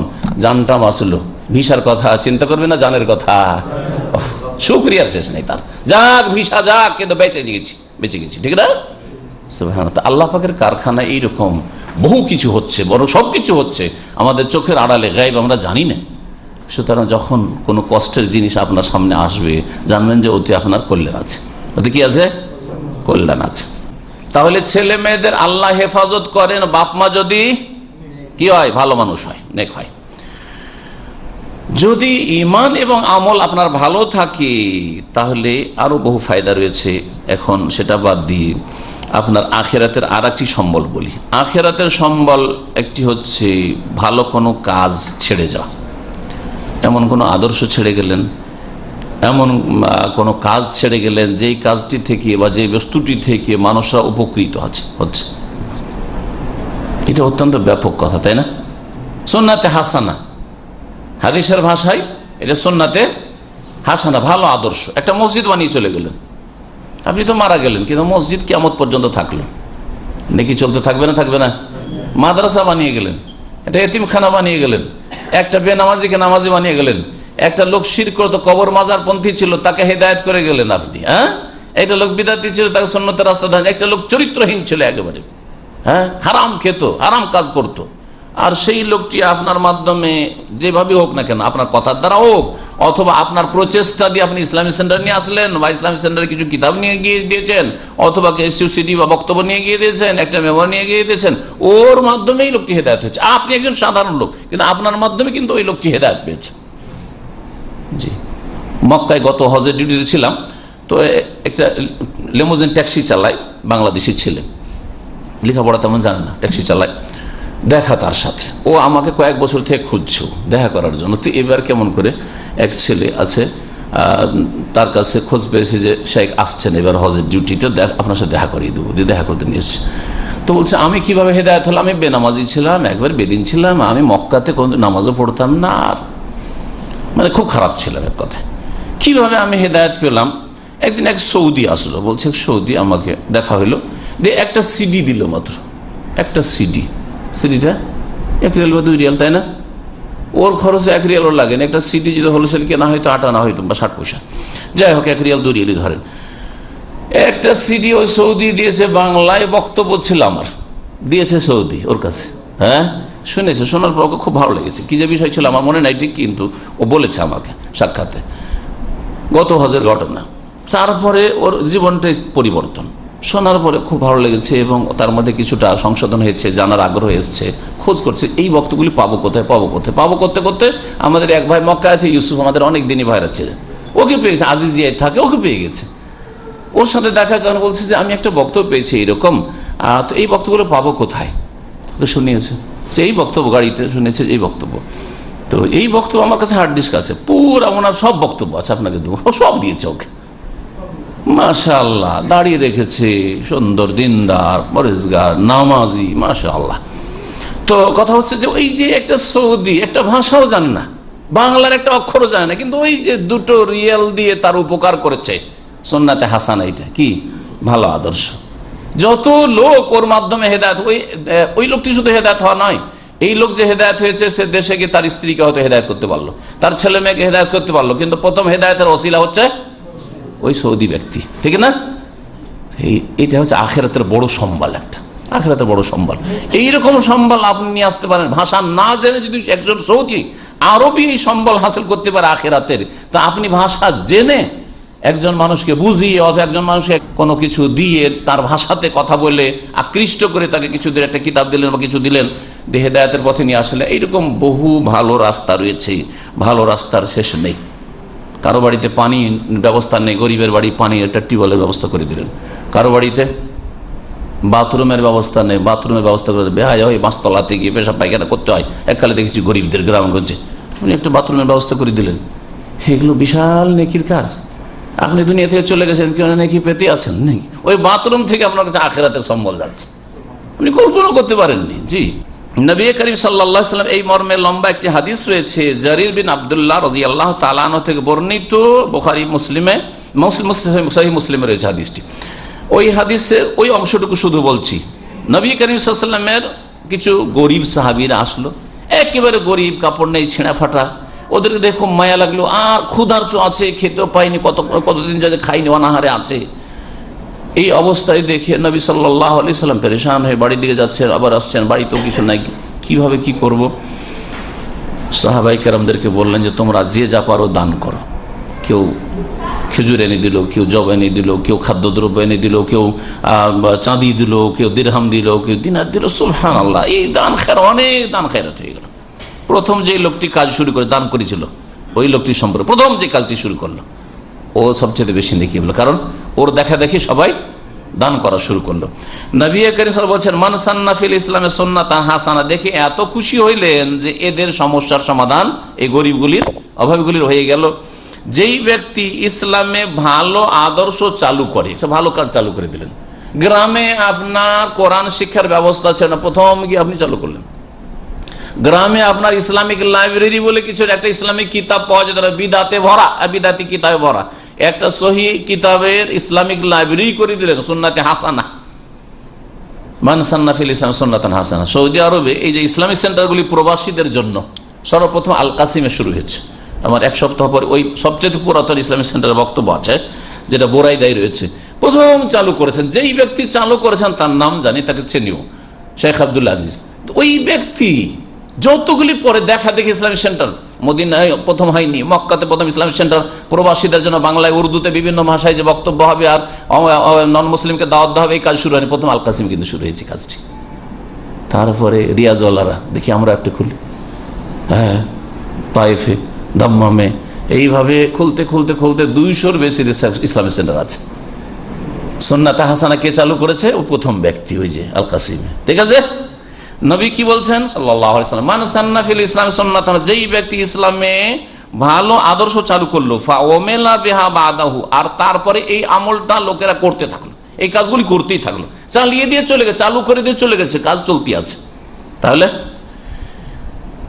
Speaker 5: জানটা বাঁচলো, ভিসার কথা চিন্তা করবে না, জানের কথা, শুকরিয়ার শেষ নেই তার, যাক ভিসা যাক, কিন্তু বেঁচে গেছি, ঠিক না? আল্লাহ পাকের কারখানা এইরকম বহু কিছু হচ্ছে, বড় সব কিছু হচ্ছে আমাদের চোখের আড়ালে, গায়েব আমরা জানি না। সুতরাং যখন কোনো কষ্টের জিনিস আপনার সামনে আসবে, জানবেন যে ওতে আপনার কল্যাণ আছে, ওতে কি আছে? কল্যাণ আছে। তাহলে ছেলে মেয়েদের আল্লাহ হেফাজত করেন বাপ মা যদি কি হয়? ভালো মানুষ হয়, নেক হয়। যদি ঈমান এবং আমল আপনার ভালো থাকে তাহলে আরো বহু ফায়দা রয়েছে। এখন সেটা বাদ দিয়ে আপনার আখিরাতের আর একটি সম্বল বলি। আখিরাতের সম্বল একটি হচ্ছে ভালো কোনো কাজ ছেড়ে যাওয়া। এমন কোনো আদর্শ ছেড়ে গেলেন, এমন কোনো কাজ ছেড়ে গেলেন যেই কাজটি থেকে বা যে বস্তুটি থেকে মানুষরা উপকৃত হচ্ছে। এটা অত্যন্ত ব্যাপক কথা, তাই না? সুন্নাতে হাসানা, হাদিসের ভাষায় এটা সুন্নাতে হাসানা, ভালো আদর্শ। একটা মসজিদ বানিয়ে চলে গেলেন, আপনি তো মারা গেলেন কিন্তু মসজিদ কিয়ামত পর্যন্ত থাকলো, নাকি চলতে থাকবে না? থাকবে না। মাদ্রাসা বানিয়ে গেলেন, একটা এতিমখানা বানিয়ে গেলেন, একটা বেনামাজিকে নামাজি বানিয়ে গেলেন, একটা লোক শিরক করতো, কবর মাজার পন্থী ছিল, তাকে হেদায়েত করে গেলেন আপনি। হ্যাঁ, একটা লোক বিদাতি ছিল, তাকে সুন্নতের রাস্তা ধরেন। একটা লোক চরিত্রহীন ছিল একেবারে, হ্যাঁ, হারাম খেত, হারাম কাজ করত, আর সেই লোকটি আপনার মাধ্যমে যেভাবে হোক না কেন, আপনার কথার দ্বারা হোক অথবা আপনার প্রচেষ্টা দিয়ে আপনি ইসলামিক সেন্টার নিয়ে আসলেন বা ইসলামিক সেন্টারে কিছু কিতাব নিয়ে গিয়ে দিয়েছেন অথবা সিডি বা বক্তব্য নিয়ে গিয়ে দিয়েছেন, একটা মেমোরি নিয়ে গিয়ে দিয়েছেন, ওর মাধ্যমেই লোকটি হেদায়েত হয়েছে। আপনি একজন সাধারণ লোক কিন্তু আপনার মাধ্যমে কিন্তু ওই লোকটি হেদায়েত পেয়েছে। জি, মক্কায় গত হজের ডিউটিতে ছিলাম, তো একটা লিমুজিন ট্যাক্সি চালায়, বাংলাদেশি ছেলে, লেখাপড়া তেমন জানে না, ট্যাক্সি চালায়। দেখা তার সাথে, ও আমাকে কয়েক বছর থেকে খুঁজছো দেখা করার জন্য। তো এবার কেমন করে এক ছেলে আছে, তার কাছে খোঁজ পেয়েছে যে শেখ আসছেন এবার হজের ডিউটিতে, আপনার সাথে দেখা করিয়ে দেবো, দিয়ে দেখা করতে নিয়ে এসছে। তো বলছে আমি কিভাবে হেদায়েত হলাম? আমি বেনামাজি ছিলাম, একবার বেদিন ছিলাম, আমি মক্কাতে কোনো নামাজও পড়তাম না, আর মানে খুব খারাপ ছিলাম এক কথায়। কিভাবে আমি হেদায়েত পেলাম? একদিন এক সৌদি আসলো, বলছে সৌদি, আমাকে দেখা হইলো, দিয়ে একটা সিডি দিল, মাত্র একটা সিডি। সিডিটা 1 রিয়াল বা 2 রিয়াল, তাই না? ওর খরচে 1 রিয়ালও লাগে না। একটা সিডি যদি হোলসেল কেনা হয়তো 8 আনা হয়তো বা 60 পয়সা, যাই হোক 1 রিয়াল 2 রিয়ালই ধরেন। একটা সিডি ওই সৌদি দিয়েছে, বাংলায় বক্তব্য ছিল আমার, দিয়েছে সৌদি ওর কাছে। হ্যাঁ, শুনেছে, শোনার পর খুব ভালো লেগেছে। কি যে বিষয় ছিল আমার মনে নাই ঠিক, কিন্তু ও বলেছে আমাকে সাক্ষাতে, গত হজের ঘটনা। তারপরে ওর জীবনটাই পরিবর্তন, শোনার পরে খুব ভালো লেগেছে এবং তার মধ্যে কিছুটা সংশোধন হয়েছে, জানার আগ্রহ এসছে, খোঁজ করছে এই বক্তব্যগুলি পাবো কোথায় পাবো করতে করতে আমাদের এক ভাই মক্কা আছে, ইউসুফ, আমাদের অনেক দিনই ভাইরা ছিলেন, ওকে পেয়েছে, আজিজিয়ায় থাকে, ওকে পেয়ে গেছে। ওর সাথে দেখা কারণ বলছে যে আমি একটা বক্তব্য পেয়েছি এইরকম, তো এই বক্তব্যগুলো পাবো কোথায়? ওকে শুনিয়েছে, যে এই বক্তব্য গাড়িতে শুনেছে, এই বক্তব্য। তো এই বক্তব্য আমার কাছে হার্ড ডিস্ক আছে, পুরো ওনার সব বক্তব্য আছে, আপনাকে দেবো, সব দিয়েছে ওকে। মাশাআল্লাহ, দাঁড়িয়ে রেখেছে, সুন্দর, দিনদার, পরেজগার, নামাজি, মাশাআল্লাহ। তো কথা হচ্ছে যে ওই যে একটা সৌদি, একটা ভাষাও জানে না, বাংলার একটা অক্ষরও জানে না, কিন্তু ওই যে 2 রিয়াল দিয়ে তার উপকার করেছে, সুন্নাতে হাসানা, এটা কি ভালো আদর্শ। যত লোক ওর মাধ্যমে হেদায়েত, ওই লোকটি শুধু হেদায়েত হওয়া নয়, এই লোক যে হেদায়েত হয়েছে সে দেশে গিয়ে তার স্ত্রীকে হয়তো হেদায়েত করতে পারলো, তার ছেলে মেয়েকে হেদায়েত করতে পারলো, কিন্তু প্রথম হেদায়েতের ওসিলা হচ্ছে ওই সৌদি ব্যক্তি, ঠিক না? এটা হচ্ছে আখিরাতের বড় সম্বল, একটা আখিরাতের বড় সম্বল। এইরকম সম্বল আপনি নিয়ে আসতে পারেন। ভাষা না জেনে যদি একজন সৌদি আরবি এই সম্বল হাসিল করতে পারে আখিরাতের, তা আপনি ভাষা জেনে একজন মানুষকে বুঝিয়ে অথবা একজন মানুষকে কোনো কিছু দিয়ে তার ভাষাতে কথা বলে আকৃষ্ট করে তাকে কিছু দিন একটা কিতাব দিলেন বা কিছু দিলেন, দিয়ে হেদায়েতের পথে নিয়ে আসলে, এইরকম বহু ভালো রাস্তা রয়েছে, ভালো রাস্তার শেষ নেই। কারো বাড়িতে পানি ব্যবস্থা নেই, গরিবের বাড়ি পানি একটা টিউবওয়েলের ব্যবস্থা করে দিলেন। কারো বাড়িতে বাথরুমের ব্যবস্থা নেই, বাথরুমের ব্যবস্থা করে বেহায় হয়, 5 তলাতে গিয়ে পেশাব পায়খানা করতে হয়। এককালে দেখেছি গরিবদের গ্রামগঞ্জে, উনি একটা বাথরুমের ব্যবস্থা করে দিলেন। এগুলো বিশাল নেকির কাজ। আপনি দুনিয়া থেকে চলে গেছেন, কেউ নেকি পেতে আছেন, নেই ওই বাথরুম থেকে আপনার কাছে আখিরাতের সম্বল যাচ্ছে, আপনি কল্পনা করতে পারেননি। জি, নবী করিম সাল্লাল্লাহু আলাইহি ওয়াসাল্লাম এই মর্মে লম্বা একটি হাদিস রয়েছে, জারির বিন আব্দুল্লাহ রাদিয়াল্লাহু তাআলা আনহু থেকে বর্ণিত, বুখারী মুসলিমে, সহিহ মুসলিমে রয়েছে হাদিসটি। ওই হাদিসের ওই অংশটুকু শুধু বলছি। নবী করিম সাল্লাল্লাহু আলাইহি ওয়াসাল্লামের কিছু গরিব সাহাবীরা আসলো, একেবারে গরিব, কাপড় নেই, ছেঁড়া ফাটা, ওদেরকে দেখো মায়া লাগলো, আর ক্ষুধার্ত আছে, খেতেও পায়নি, কতদিন যাতে খাইনি, অনাহারে আছে। এই অবস্থায় দেখে নবী সাল্লাল্লাহু আলাইহি সাল্লাম পেরেশান হয়ে বাড়ির দিকে যাচ্ছেন, আবার আসছেন, বাড়িতেও কিছু নাই, কিভাবে কি করব? সাহাবায়ে কেরামদেরকে বললেন যে তোমরা যে যা পারো দান করো, কেউ খেজুর এনে দিল, কেউ জব এনে দিল, কেউ খাদ্যদ্রব্য এনে দিল, কেউ চাঁদি দিল, কেউ দিরহাম দিল, কেউ দিনার দিল। সুবহানাল্লাহ, এই দান খের অনেক দান খেরাত হয়ে গেল। প্রথম যে লোকটি কাজ শুরু করে দান করেছিল, ওই লোকটি সম্পর্কে প্রথম যে কাজটি শুরু করলো, ও সবচেয়ে বেশি নেকি হলো, কারণ ওর দেখা দেখি সবাই দান করা শুরু করলো। নবী করিম সাল্লাল্লাহু আলাইহি ওয়াসাল্লাম বলছেন, মান সান্না ফিল ইসলামে সুন্নাতান হাসানা। দেখে এত খুশি হইলেন যে এদের সমস্যার সমাধান এই গরিবগুলির, অভাবীগুলির হয়ে গেল। যেই ব্যক্তি ইসলামে ভালো আদর্শ চালু করে, একটা ভালো কাজ চালু করে দিলেন। গ্রামে আপনার কোরআন শিক্ষার ব্যবস্থা ছিল না, প্রথম গিয়ে আপনি চালু করলেন। গ্রামে আপনার ইসলামিক লাইব্রেরি বলে কিছু একটা ইসলামিক কিতাব পাওয়া যেত না, বিদাতে ভরা, বিদাতি কিতাবে ভরা, একটা সহি কিতাবের ইসলামিক লাইব্রেরি করে দিলেন, সুন্নাতে হাসানা। মান সান্না ফিল ইসলাম সুন্নাতান হাসানা। সৌদি আরবে এই যে ইসলামিক সেন্টারগুলি প্রবাসীদের জন্য সর্বপ্রথম আল কাসিমে শুরু হয়েছে। আমার এক সপ্তাহ পরে ওই সবচেয়ে পুরাতন ইসলামিক সেন্টারের বক্তব্য আছে, যেটা বোরাইদায় রয়েছে। প্রথম চালু করেছেন, যেই ব্যক্তি চালু করেছেন তার নাম জানি, তাকে চেনিও, শেখ আব্দুল আজিজ। ওই ব্যক্তি যতগুলি পরে দেখা দেখি ইসলামিক সেন্টার, মদিনায় প্রথম হয়নি, মক্কাতে প্রথম ইসলামিক সেন্টার প্রবাসীদের জন্য, বাংলায় উর্দুতে বিভিন্ন ভাষায় যে বক্তব্য হবে আর নন মুসলিমকে দাওয়াত দেওয়া হবে, এই কাজ শুরু হয়নি, প্রথম আল কাসিম কিন্তু শুরু হয়েছে কাজটি। তারপরে রিয়াজওয়ালারা দেখি আমরা একটা খুলি, হ্যাঁ, তায়েফে, দাম্মামে, এইভাবে খুলতে খুলতে খুলতে 200-র বেশি ইসলামিক সেন্টার আছে। সুন্নাতে হাসানা কে চালু করেছে? ও প্রথম ব্যক্তি, ওই যে আল কাসিম। ঠিক আছে, নবী কি বলছেন সাল্লাল্লাহু আলাইহি ওয়াসাল্লাম, মান সান্না ফিল ইসলাম সুন্নাতান, যেই ব্যক্তি ইসলামে ভালো আদর্শ চালু করলো, ফাওমেলা বিহা বাদাহু, আর তারপরে এই আমলটা লোকেরা করতে থাকলো, এই কাজগুলি করতেই থাকলো, চালিয়ে দিয়ে চলে গেছে, চালু করে দিয়ে চলে গেছে, কাজ চলতি আছে, তাহলে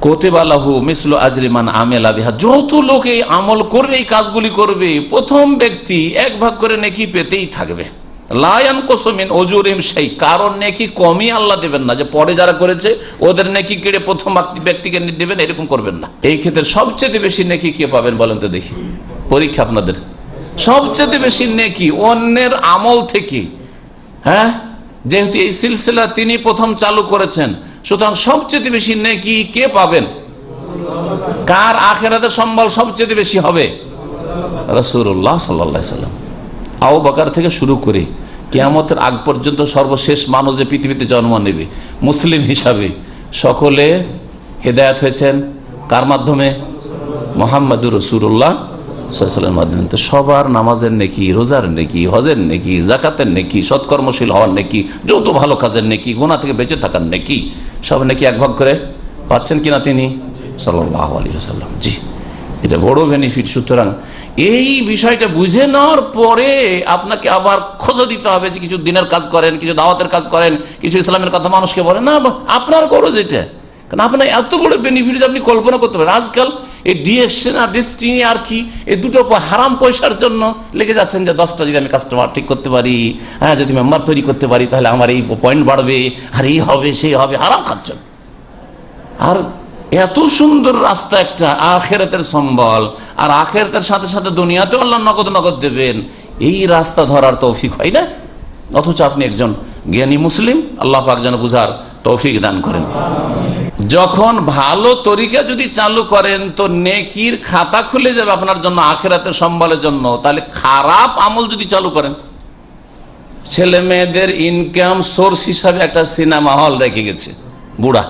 Speaker 5: কুতিবা লাহু মিসলু আজরি মান আমেলা বিহা, যত লোক এই আমল করবে, এই কাজগুলি করবে, প্রথম ব্যক্তি 1 ভাগ করে নেকি পেতেই থাকবে। লা ইয়ানকুসু মিন উজুরিহিম শাই, কারণ নেকি কমই আল্লাহ দেবেন না, যে পরে যারা করেছে ওদের নেকি কেড়ে প্রথম ব্যক্তিকে দেবেন, এরকম করবেন না। এই ক্ষেত্রে সবচেয়ে বেশি নেকি কে পাবেন বলেন তো দেখি, পরীক্ষা আপনাদের। সবচেয়ে বেশি নেকি অন্যের আমল থেকে, হ্যাঁ, যেহেতু এই সিলসিলা তিনি প্রথম চালু করেছেন, সুতরাং সবচেয়ে বেশি নেকি কে পাবেন? কার আখিরাতের সম্বল সবচেয়ে বেশি হবে? রাসূলুল্লাহ সাল্লাল্লাহু আলাইহি ওয়াসাল্লাম। আবু বকর থেকে শুরু করে কিয়ামতের আগ পর্যন্ত সর্বশেষ মানুষ যে পৃথিবীতে জন্ম নেবে মুসলিম হিসাবে, সকলে হেদায়েত হয়েছেন কার মাধ্যমে? মুহাম্মদুর রাসূলুল্লাহ সাল্লাল্লাহু আলাইহি ওয়াসাল্লামের মাধ্যমে। তো সবার নামাজের নেকি, রোজার নেকি, হজের নেকি, যাকাতের নেকি, সৎকর্মশীল হওয়ার নেকি, যত ভালো কাজের নেকি, গুনাহ থেকে বেঁচে থাকার নেকি, সব নেকি 1 ভাগ করে পাচ্ছেন কিনা তিনি সাল্লাল্লাহু আলাইহি ওয়াসাল্লাম? জি, এটা বড় বেনিফিট। সুতরাং এই বিষয়টা বুঝে নেওয়ার পরে আপনাকে আবার খোঁজা দিতে হবে যে কিছু দিনের কাজ করেন, কিছু দাওয়াতের কাজ করেন, কিছু ইসলামের কথা মানুষকে বলেন না, আপনার খরচ এটা, কারণ আপনার এত বড় বেনিফিট আপনি কল্পনা করতে পারেন। আজকাল এই ডিএকশন আর ডেস্টিনি আর কি, এই দুটো হারাম পয়সার জন্য লেগে যাচ্ছেন, যে 10টা যদি আমি কাস্টমার ঠিক করতে পারি, হ্যাঁ, যদি মেম্বার তৈরি করতে পারি, তাহলে আমার এই পয়েন্ট বাড়বে, আর এই হবে সেই হবে, হারাম খাচ্ছেন। আর এত সুন্দর রাস্তা একটা, আখিরাতের সম্বল, আর আখিরাতের সাথে সাথে দুনিয়াতেও আল্লাহ নগদ নগদ দেবেন, এই রাস্তা ধরার তৌফিক হয় না। অথচ আপনি একজন জ্ঞানী মুসলিম, আল্লাহ পাক যেন বুঝার তৌফিক দান করেন। যখন ভালো তরিকা যদি চালু করেন তো নেকির খাতা খুলে যাবে আপনার জন্য, আখিরাতের সম্বলের জন্য। তাহলে খারাপ আমল যদি চালু করেন, ছেলে মেয়েদের ইনকাম সোর্স হিসাবে একটা সিনেমা হল রেখে গেছে, বুড়া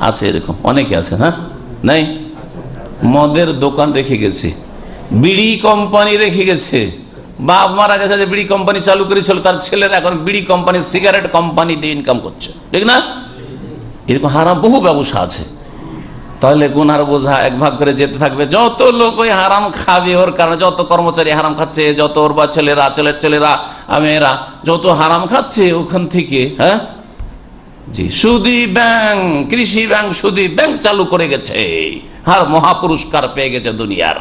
Speaker 5: আছে, এরকম অনেকে আছে, হ্যাঁ, নাই, মদের দোকান রেখে গেছে, বিড়ি কোম্পানি রেখে গেছে, বাপ মারা গেছে যে বিড়ি কোম্পানি চালু করেছিল, তার ছেলেরা এখন বিড়ি কোম্পানি, সিগারেট কোম্পানি দিয়ে ইনকাম করছে, ঠিক না? এরকম হারাম বহু ব্যবসা আছে। তাহলে গুনার বোঝা 1 ভাগ করে যেতে থাকবে। যত লোক ওই হারাম খাবে, ওর কারণে যত কর্মচারী হারাম খাচ্ছে, যত ওর বা ছেলেরা, ছেলেরা মেয়েরা যত হারাম খাচ্ছে, ওখান থেকে, হ্যাঁ, জি, সুদী ব্যাংক, কৃষি ব্যাংক, সুদী ব্যাংক চালু করে গেছে, আর মহাপুরস্কার পেয়ে গেছে দুনিয়ার।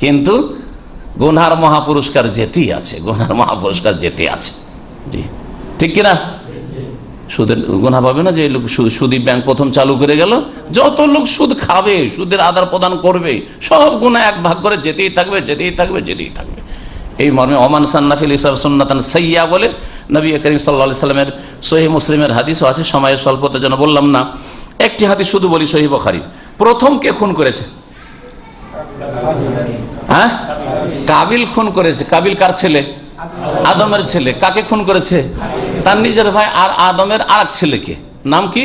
Speaker 5: কিন্তু গুনহার মহাপুরস্কার যেতেই আছে, গুনহার মহাপুরস্কার যেতে আছে। জি, ঠিক কিনা? সুদের গুনাহ পাবে না যে লোক সুদী ব্যাংক প্রথম চালু করে গেল? যত লোক সুদ খাবে, সুদের আদান প্রদান করবে, সব গুনাহ 1 ভাগ করে যেতেই থাকবে, যেতেই থাকবে, যেতেই থাকবে। এই মর্মে ওমান সান্না ফিল ইসলাম সুন্নাতান সাইয়্যা বলে নবী করিম সাল্লাল্লাহু আলাইহি সাল্লামের সহিহ মুসলিমের হাদিসও আছে। সময়ের স্বল্পতার জন্য বললাম না, একটি হাদিস শুধু বলি, সহিহ বুখারীর। প্রথম কে খুন করেছে? হ্যাঁ, কাবিল খুন করেছে। কাবিল কার ছেলে? আদমের ছেলে। কাকে খুন করেছে? তার নিজের ভাই। আর আদমের আরেক ছেলেকে, নাম কি?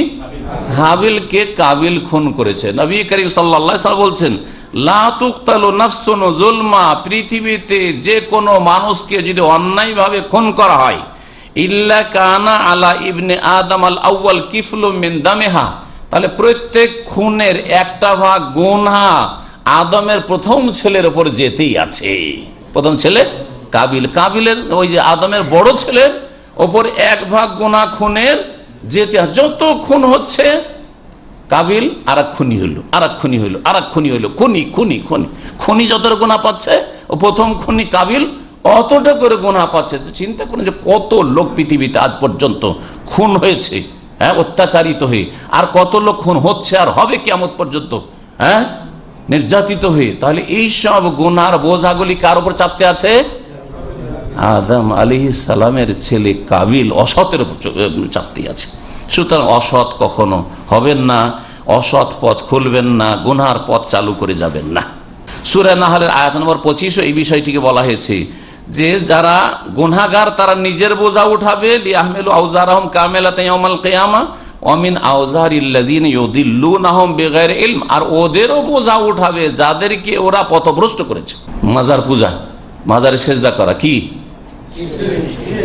Speaker 5: হাবিলকে কাবিল খুন করেছে। নবী করিম সাল্লাল্লাহু আলাইহি ওয়াসাল্লাম বলছেন, লা তুকতালু নাফসুন যুলমা, পৃথিবীতে যে কোনো মানুষকে যদি অন্যায়ভাবে খুন করা হয়, ইল্লা কানা আলা ইবনে আদম আল আউয়াল কিফলুম মিন দামিহা, তাহলে প্রত্যেক খুনের একটা ভাগ গুনাহ আদমের প্রথম ছেলের উপর যেতেই আছে। প্রথম ছেলে কাবিল, কাবিলের ওই যে আদমের বড় ছেলের ওপর এক ভাগ গুনাহ খুনের যেতে। যত খুন হচ্ছে কাবিল আর এক খুনি হইলো, আর এক খুনি হইলো, আর এক খুনি হইলো, খুনি খুনি খুনি খুনি যত গুনাহ পাচ্ছে, ও প্রথম খুনি কাবিল অতটা করে গুনাহ পাচ্ছে। তো চিন্তা করুন যে কত লোক পৃথিবীতে আজ পর্যন্ত খুন হয়েছে, হ্যাঁ, অত্যাচারিত হয়ে, আর কত লোক খুন হচ্ছে আর হবে কিয়ামত পর্যন্ত, হ্যাঁ, নির্যাতিত হয়ে। তাহলে এই সব গুনার বোঝাগুলি কার উপর চাপতে আছে? আদম আলাইহিস সালামের ছেলে কাবিল অসতের উপর চাপতে আছে। সুতরাং অসৎ কখনো হবেন না, অসৎ পথ খুলবেন না, গুনার পথ চালু করে যাবেন না। সূরা নাহলের আয়াত নম্বর 25 এই বিষয়টিকে বলা হয়েছে যে যারা গুনাহগার তারা নিজের বোঝা উঠাবে, লিয়াহমিলু আওজারহুম কামিলাতান ইয়াউমাল কিয়ামা ওয়া মিন আওজারিল্লাযিনা ইউদিল্লুনাহুম বিগাইরি ইলম, আর ওদেরও বোঝা উঠাবে যাদেরকে ওরা পথভ্রষ্ট করেছে। মাজার পূজা, মাজারে সেজদা করা কি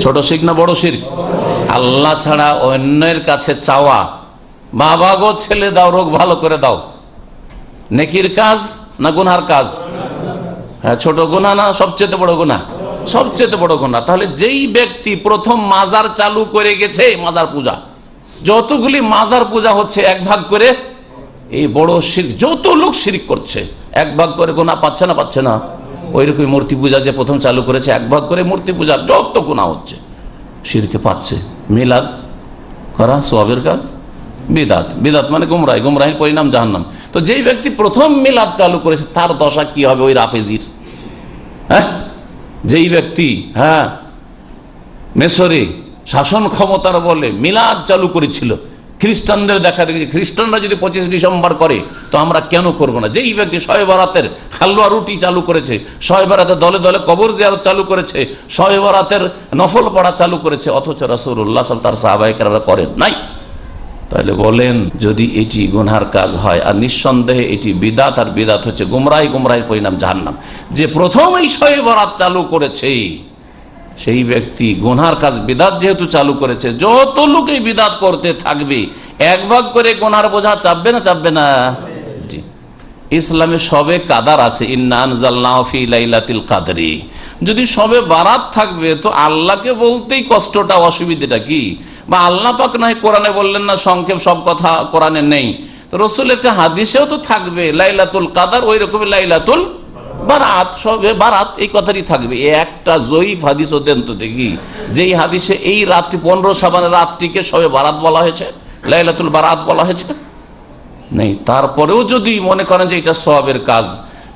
Speaker 5: ছোট শিরক না বড় শিরক? আল্লাহ ছাড়া অন্যের কাছে চাওয়া, বাবা গো ছেলে দাও, রোগ ভালো করে দাও, নেকির কাজ না গুনার কাজ? হ্যাঁ, ছোট গুনাহ না সবচেয়ে বড় গুনাহ? সবচেয়ে বড় গুনাহ। তাহলে যেই ব্যক্তি প্রথম মাজার চালু করে গেছে, মাজার পূজা, যতগুলি মাজার পূজা হচ্ছে এক ভাগ করে, এই বড় শিরক, যত লোক শিরক করছে এক ভাগ করে গুনাহ পাচ্ছে না? পাচ্ছে না? ওইরকম মূর্তি পূজা যে প্রথম চালু করেছে, এক ভাগ করে মূর্তি পূজার যত গুনাহ হচ্ছে শিরকে পাচ্ছে। মিলাদ করা সওয়াবের কাজ, বিদাত, বিদাত মানে গুমরাহি, গুমরাহির পরিণাম জাহান্নাম। তো যেই ব্যক্তি প্রথম মিলাদ চালু করেছে তার দশা কি হবে ওই রাফেজির? হ্যাঁ, যেই ব্যক্তি হ্যাঁ মিশরে শাসন ক্ষমতার বলে মিলাদ চালু করেছিল, খ্রিস্টানদের দেখা দেখেছি, খ্রিস্টানরা যদি 25 ডিসেম্বর করে তো আমরা কেন করব না? যেই ব্যক্তি শবে বরাতের হালুয়া রুটি চালু করেছে, শবে বরাতের দলে দলে কবর জিয়ারত চালু করেছে, শবে বরাতের নফল পড়া চালু করেছে, অথচ রাসূলুল্লাহ সাল্লাল্লাহু আলাইহি ওয়াসাল্লাম তার সাহাবায়ে-কেরামরা করেন নাই। তাহলে বলেন যদি এটি গুনহার কাজ হয়, আর নিঃসন্দেহে এটি বিদাত, আর বিদাত হচ্ছে গুমরাহি, গুমরাহির পরিণাম জাহান্নাম। যে প্রথম এই শবে বরাত চালু করেছে সেই ব্যক্তি গুনহার কাজ বিদাত যেহেতু চালু করেছে, যত লোকে বিদাত করতে থাকবে এক ভাগ করে গুনহার বোঝা চাপবে না? চাপবে না? জি। ইসলামে সবে কাদার আছে, ইন্না আনজালনাহু ফি লাইলাতিল কদরি। যদি সবে বারাত থাকবে তো আল্লাহকে বলতেই কষ্টটা, অসুবিধাটা কি? বা আল্লাহ পাক নয় কোরআনে বললেন না সংক্ষেপ সব কথা কোরআনে নেই, তো রাসূলের হাদিসেও তো থাকবে লাইলাতুল কদর, ওই রকমই লাইলাতুল বারাত, সবে বারাত এই কথাই থাকবে। একটা জয়ীফ হাদিসও দেন তো দেখি, যেই হাদিসে এই রাতটি 15 শাবানের রাতটিকে সবে বারাত বলা হয়েছে, লাইলাতুল বারাত বলা হয়েছে নেই। তারপরেও যদি মনে করেন যে এটা সওয়াবের কাজ,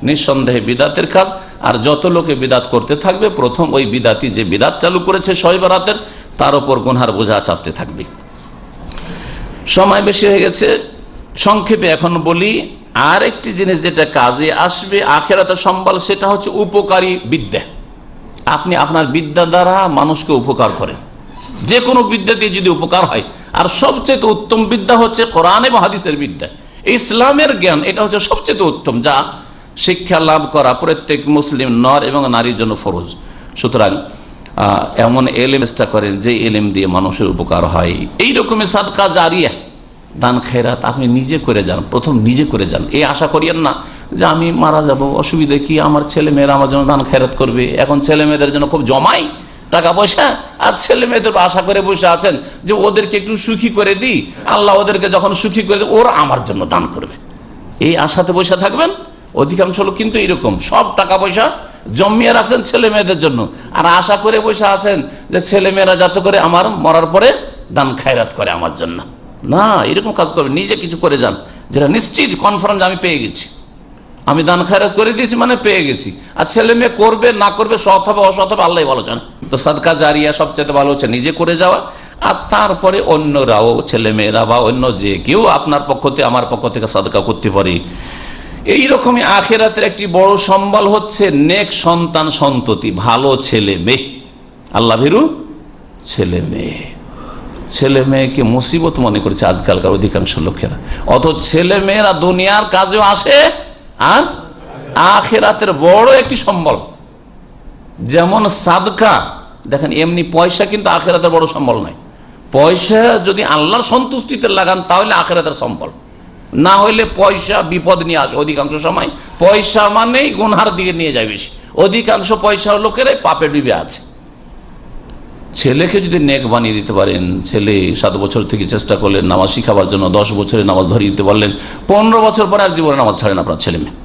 Speaker 5: নিঃসন্দেহে বিদাতের কাজ। আর যত লোকে বিদাত করতে থাকবে প্রথম ওই বিদাতি যে বিদাত চালু করেছে শবে বারাতের, তার উপর গুনহার বোঝা চাপতে থাকবে। সময় বেশি হয়ে গেছে, সংক্ষেপে এখন বলি আর একটি জিনিস যেটা কাজে আসবে আখিরাতে সম্বল, সেটা হচ্ছে উপকারী বিদ্যা। আপনি আপনার বিদ্যা দ্বারা মানুষকে উপকার করেন, যে কোনো বিদ্যা দিয়ে যদি উপকার হয়। আর সবচেয়ে উত্তম বিদ্যা হচ্ছে কোরআন এবং হাদিসের বিদ্যা, ইসলামের জ্ঞান, এটা হচ্ছে সবচেয়ে উত্তম, যা শিক্ষা লাভ করা প্রত্যেক মুসলিম নর এবং নারীর জন্য ফরজ। সুতরাং এমন এলেম চেষ্টা করেন যে এলেম দিয়ে মানুষের উপকার হয়। এই রকমের সাদকা জারিয়া, দান খেরাত আপনি নিজে করে যান, প্রথম নিজে করে যান। এই আশা করিয়েন না যে আমি মারা যাব, অসুবিধা কি, আমার ছেলে মেয়েরা আমার জন্য দান খেরাত করবে। এখন ছেলে মেয়েদের জন্য খুব জমাই টাকা পয়সা, আর ছেলে মেয়েদের আশা করে বসে আছেন যে ওদেরকে একটু সুখী করে দিই, আল্লাহ ওদেরকে যখন সুখী করে দেয় ওরা আমার জন্য দান করবে, এই আশাতে বসে থাকবেন। অধিকাংশ লোক কিন্তু এরকম, সব টাকা পয়সা জমিয়ে রাখছেন ছেলে মেয়েদের জন্য, আর আশা করে বসে আছেন যে ছেলে মেয়েরা যাতে করে আমার মরার পরে দান খায়রাত করে আমার জন্য। না, এরকম কাজ করবে, নিজে কিছু করে যান যেটা নিশ্চিত কনফার্ম যে আমি পেয়ে গেছি, আমি দান খায়রাত করে দিয়েছি মানে পেয়ে গেছি। আর ছেলে মেয়ে করবে না করবে, সৎ হবে অসৎ হবে আল্লাহ ভালো জানে। তো সাদকা জারিয়া সবচেয়ে ভালো হচ্ছে নিজে করে যাওয়া, আর তারপরে অন্যরাও, ছেলে মেয়েরা বা অন্য যে কেউ আপনার পক্ষ থেকে আমার পক্ষ থেকে সাদকা করতে পারে। এইরকমই আখিরাতের একটি বড় সম্বল হচ্ছে নেক সন্তান সন্ততি, ভালো ছেলে মেয়ে, আল্লাহ ভীরু ছেলে মেয়ে। ছেলে মেয়েকে মুসিবত মনে করেছে আজকালকার অধিকাংশ লোকেরা, অত ছেলে মেয়েরা দুনিয়ার কাজেও আসে আর আখিরাতের বড় একটি সম্বল। যেমন সাদকা, দেখেন এমনি পয়সা কিন্তু আখিরাতের বড় সম্বল নয়। পয়সা যদি আল্লাহর সন্তুষ্টিতে লাগান তাহলে আখিরাতের সম্বল, না হইলে পয়সা বিপদ নিয়ে আসে। অধিকাংশ সময় পয়সা মানেই গুনহার দিকে নিয়ে যায় বেশি। অধিকাংশ পয়সা লোকেরাই পাপে ডুবে আছে। ছেলেকে যদি নেক বানিয়ে দিতে পারেন, ছেলে 7 বছর থেকে চেষ্টা করলেন নামাজ শিখাবার জন্য, 10 বছরে নামাজ ধরিয়ে দিতে পারলেন, 15 বছর পরে আর জীবনে নামাজ ছাড়েন আপনার ছেলে মেয়ে।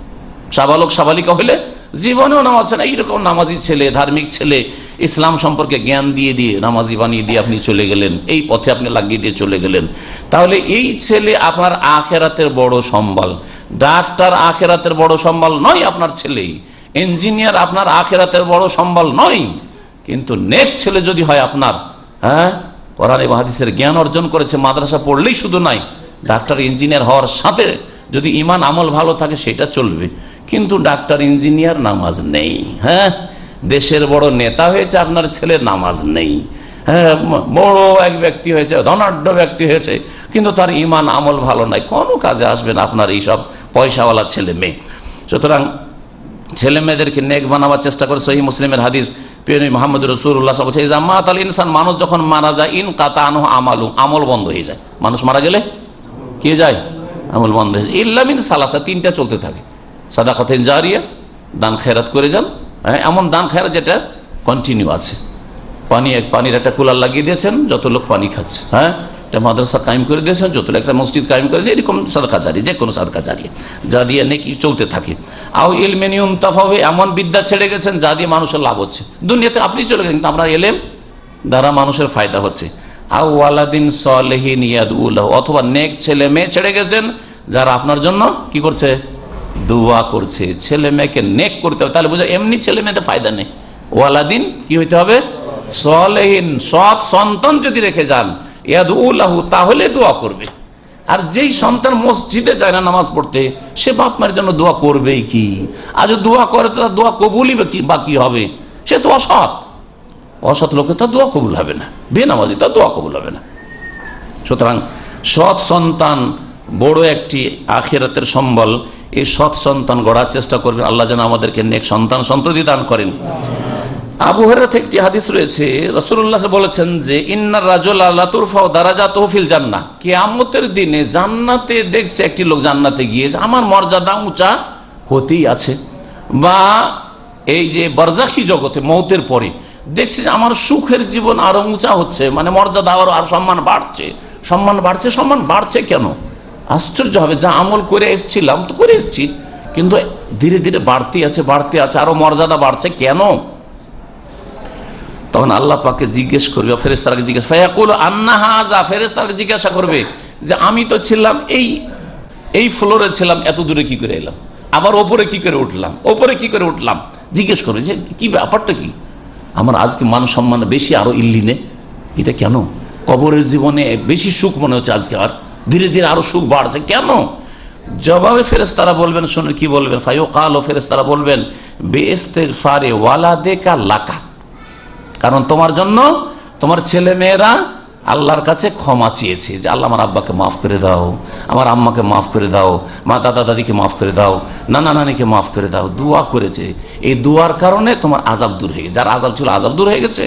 Speaker 5: সাবালক সাবালিকা হলে জীবনেও নামাজ ছাড়েন। এইরকম নামাজি ছেলে, ধার্মিক ছেলে, ইসলাম সম্পর্কে জ্ঞান দিয়ে দিয়ে নামাজি বানিয়ে দিয়ে আপনি চলে গেলেন, এই পথে আপনি লাগিয়ে দিয়ে চলে গেলেন, তাহলে এই ছেলে আপনার আখিরাতের বড় সম্বল। ডাক্তার আখিরাতের বড় সম্বল নয় আপনার ছেলে, ইঞ্জিনিয়ার আপনার আখিরাতের বড় সম্বল নয়। কিন্তু নেক ছেলে যদি হয় আপনার, কোরআন এবং হাদিসের জ্ঞান অর্জন করেছে, মাদ্রাসা পড়লেই শুধু নয়, ডাক্তার ইঞ্জিনিয়ার হওয়ার সাথে যদি ঈমান আমল ভালো থাকে সেটা চলবে। কিন্তু ডাক্তার ইঞ্জিনিয়ার নামাজ নেই, দেশের বড় নেতা হয়েছে আপনার ছেলে, নামাজ নেই, বড় এক ব্যক্তি হয়েছে, ধনাঢ্য ব্যক্তি হয়েছে, কিন্তু তার ঈমান আমল ভালো নাই, কোনো কাজে আসবে না আপনার এইসব পয়সাওয়ালা ছেলে মেয়ে। সুতরাং ছেলে মেয়েদেরকে নেক বানাবার চেষ্টা করে। সহিহ মুসলিমের হাদিস, প্রিয় মুহাম্মদ রাসূলুল্লাহ সাল্লাল্লাহু আলাইহি ওয়াসাল্লাম বলেছেন, ইনসান মানুষ যখন মারা যায়, ইন কাতানহু আমালু, আমল বন্ধ হয়ে যায়। মানুষ মারা গেলে কি যায়? আমল বন্ধ হয়ে যায়। ইল্লা মিন সালাসা, 3টা চলতে থাকে। সাদাকাতুন জারিয়া, দান খেরাত করে যান, এমন দান খেরাত যেটা কন্টিনিউ আছে। পানির একটা কুলার লাগিয়ে দিয়েছেন, যত লোক পানি খাচ্ছে, একটা মাদ্রাসা কায়েম করে দিয়েছেন, যত লোক একটা মসজিদ কায়েম করে দিয়েছে, এরকম সাদাকা জারিয়া, যে কোনো সাদাকা জারিয়া নেকি চলতে থাকে। আও ইলমিন ইউনতাফা, এমন বিদ্যা ছেড়ে গেছেন যা দিয়ে মানুষের লাভ হচ্ছে। দুনিয়াতে আপনি চলে গেছেন কিন্তু আপনার এলেম দ্বারা মানুষের ফায়দা হচ্ছে। আও ওয়ালাদিন সালিহিন ইয়াদউ লাহু, অথবা নেক ছেলে মেয়ে ছেড়ে গেছেন যারা আপনার জন্য কি করছে? দোয়া করছে। ছেলে মেয়েকে নেক করতে হবে, তাহলে বুঝা এমনি ছেলে মেয়েতে ফায়দা নেই। ওয়ালাদিন কি হইতে হবে? সালিহিন, সৎ সন্তান যদি রেখে যান, ইয়াদউ লাহু, তাহলে দোয়া করবে। আর যেই সন্তান মসজিদে যায় না নামাজ পড়তে, সে বাপ মায়ের জন্য দোয়া করবেই কি? আর যদি দোয়া করে তো দোয়া কবুলই বা কি হবে? সে তো অসৎ লোকে তো দোয়া কবুল হবে না, বেনামাজি তো দোয়া কবুল হবে না। সুতরাং সৎ সন্তান বড় একটি আখিরাতের সম্বল। এই সৎ সন্তান গড়ার চেষ্টা করবেন। আল্লাহ যেন আমাদেরকে নেক সন্তান সন্ততি দান করেন। আবু হুরায়রা থেকে একটি হাদিস রয়েছে, রাসূলুল্লাহ বলেছেন যে, ইন্নার রাজুলা লা তুরফাউ দারাজাতুহু ফিল জান্নাহ, কিয়ামতের দিনে জান্নাতে দেখছে একটি লোক জান্নাতে গিয়ে আমার মর্যাদা উঁচা হতেই আছে, বা এই যে বারজাখি জগতে মওতের পরে দেখছি যে আমার সুখের জীবন আরো উঁচা হচ্ছে, মানে মর্যাদা আর সম্মান বাড়ছে কেন? আশ্চর্য হবে, যা আমল করে এসেছিলাম তো করে এসেছি, কিন্তু ধীরে ধীরে বাড়তে আছে, আরো মর্যাদা বাড়ছে কেন? তখন আল্লাহ পাককে জিজ্ঞেস করবে, ফেরেশতাকে জিজ্ঞেস, ফায়াকুল আন্না হাযা, ফেরেশতাকে জিজ্ঞাসা করবে যে আমি তো ছিলাম এই ফ্লোরে ছিলাম, এত দূরে কি করে এলাম, আবার ওপরে কি করে উঠলাম, জিজ্ঞেস করবে যে কি ব্যাপারটা কি, আমার আজকে মান সম্মান বেশি আরো ইল্লিনে, এটা কেন? কবরের জীবনে বেশি সুখ মনে হচ্ছে আজকে, আর ধীরে ধীরে আরো সুখ বাড়ছে কেন? জবাবে ফেরেশতারা বলবেন, শুনে কি বলবেন? ফায়ুকালু, ফেরেশতারা বলবেন, বিইস্তিগফারি ওয়ালাদিকা লাকা, কারণ তোমার জন্য তোমার ছেলে মেয়েরা আল্লাহর কাছে ক্ষমা চেয়েছে যে আল্লাহ আমার আব্বাকে মাফ করে দাও, আমার আম্মাকে মাফ করে দাও, মা দাদা দাদিকে মাফ করে দাও, নানা নানিকে মাফ করে দাও, দোয়া করেছে। এই দোয়ার কারণে তোমার আযাব দূর হয়ে গেছে, যার আযাব ছিল আযাব দূর হয়ে গেছে,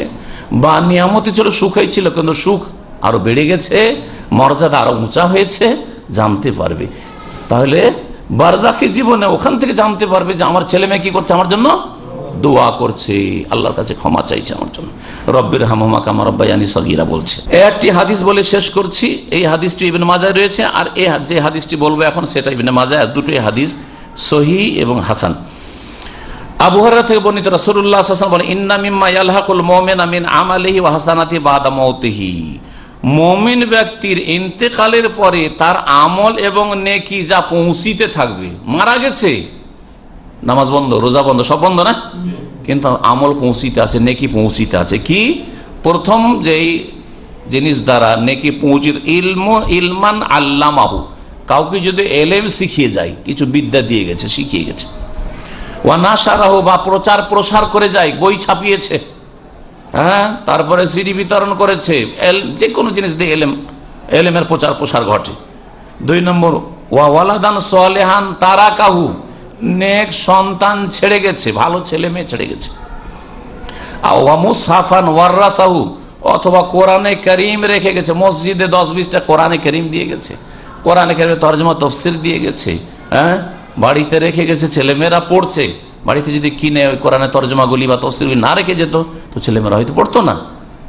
Speaker 5: বা নিয়ামতি ছিল, সুখই ছিল, কিন্তু সুখ আরো বেড়ে গেছে, মর্যাদা আরো উঁচা হয়েছে, জানতে পারবে। তাহলে বারজাখী জীবনে ওখান থেকে জানতে পারবে যে আমার ছেলে মেয়ে কি করছে, আমার জন্য দোয়া করছে, আল্লাহর কাছে ক্ষমা চাইছে আমার জন্য। রব্বির হামহুমা কামা রাব্বায়ানি সগীরা বলছে। একটি হাদিস বলে শেষ করছি, এই হাদিসটি ইবনে মাজাহ রয়েছে, আর এই যে হাদিসটি বলবো এখন সেটা ইবনে মাজাহ, আর দুটোই হাদিস সহিহ এবং হাসান। আবু হুরায়রা থেকে বর্ণিত, রাসূলুল্লাহ সাল্লাল্লাহু আলাইহি ওয়াসাল্লাম বলেন, ইন্না মিম্মা ইয়ালহাকুল মুমিনা মিন আমালিহি ওয়া হাসানাতিহি বাদা মাউতিহি, মুমিন ব্যক্তির ইন্তেকালের পরে তার আমল এবং নেকি যা পৌঁছিতে থাকবে। মারা গেছে, নামাজ বন্ধ, রোজা বন্ধ, সব বন্ধ না, কিন্তু আমল পৌঁছিতে আছে, নেকি পৌঁছিতে আছে। কি? প্রথম যেই জিনিস দ্বারা নেকি পৌঁছিত, ইলমান আল্লামাহু, কাউকে যদি এলেম শিখিয়ে যায়, কিছু বিদ্যা দিয়ে গেছে, শিখিয়ে গেছে, ওয়া নাশারাহ বা প্রচার প্রসার করে যায়, বই ছাপিয়েছে, হ্যাঁ, তারপরে সিডি বিতরণ করেছে, যে কোনো জিনিস দিয়ে এলেমের প্রচার প্রসার ঘটে। 2 নম্বর ওয়া ওয়ালাদান সালেহান তারাকাহু, নেক সন্তান ছেড়ে গেছে, ভালো ছেলে মেয়ে ছেড়ে গেছে। ওয়া মুসহাফান ওয়ারাসাহু, অথবা কোরআনে কারীম রেখে গেছে, মসজিদে 10-20টা কোরআনে কারীম দিয়ে গেছে, কোরআনে কারীমের তরজমা তাফসীর দিয়ে গেছে, হ্যাঁ, বাড়িতে রেখে গেছে, ছেলেমেয়েরা পড়ছে। বাড়িতে যদি কিনে ওই কোরআনের তরজমাগুলি বা তাফসীরগুলি না রেখে যেত তো ছেলেমেয়েরা হয়তো পড়তো না।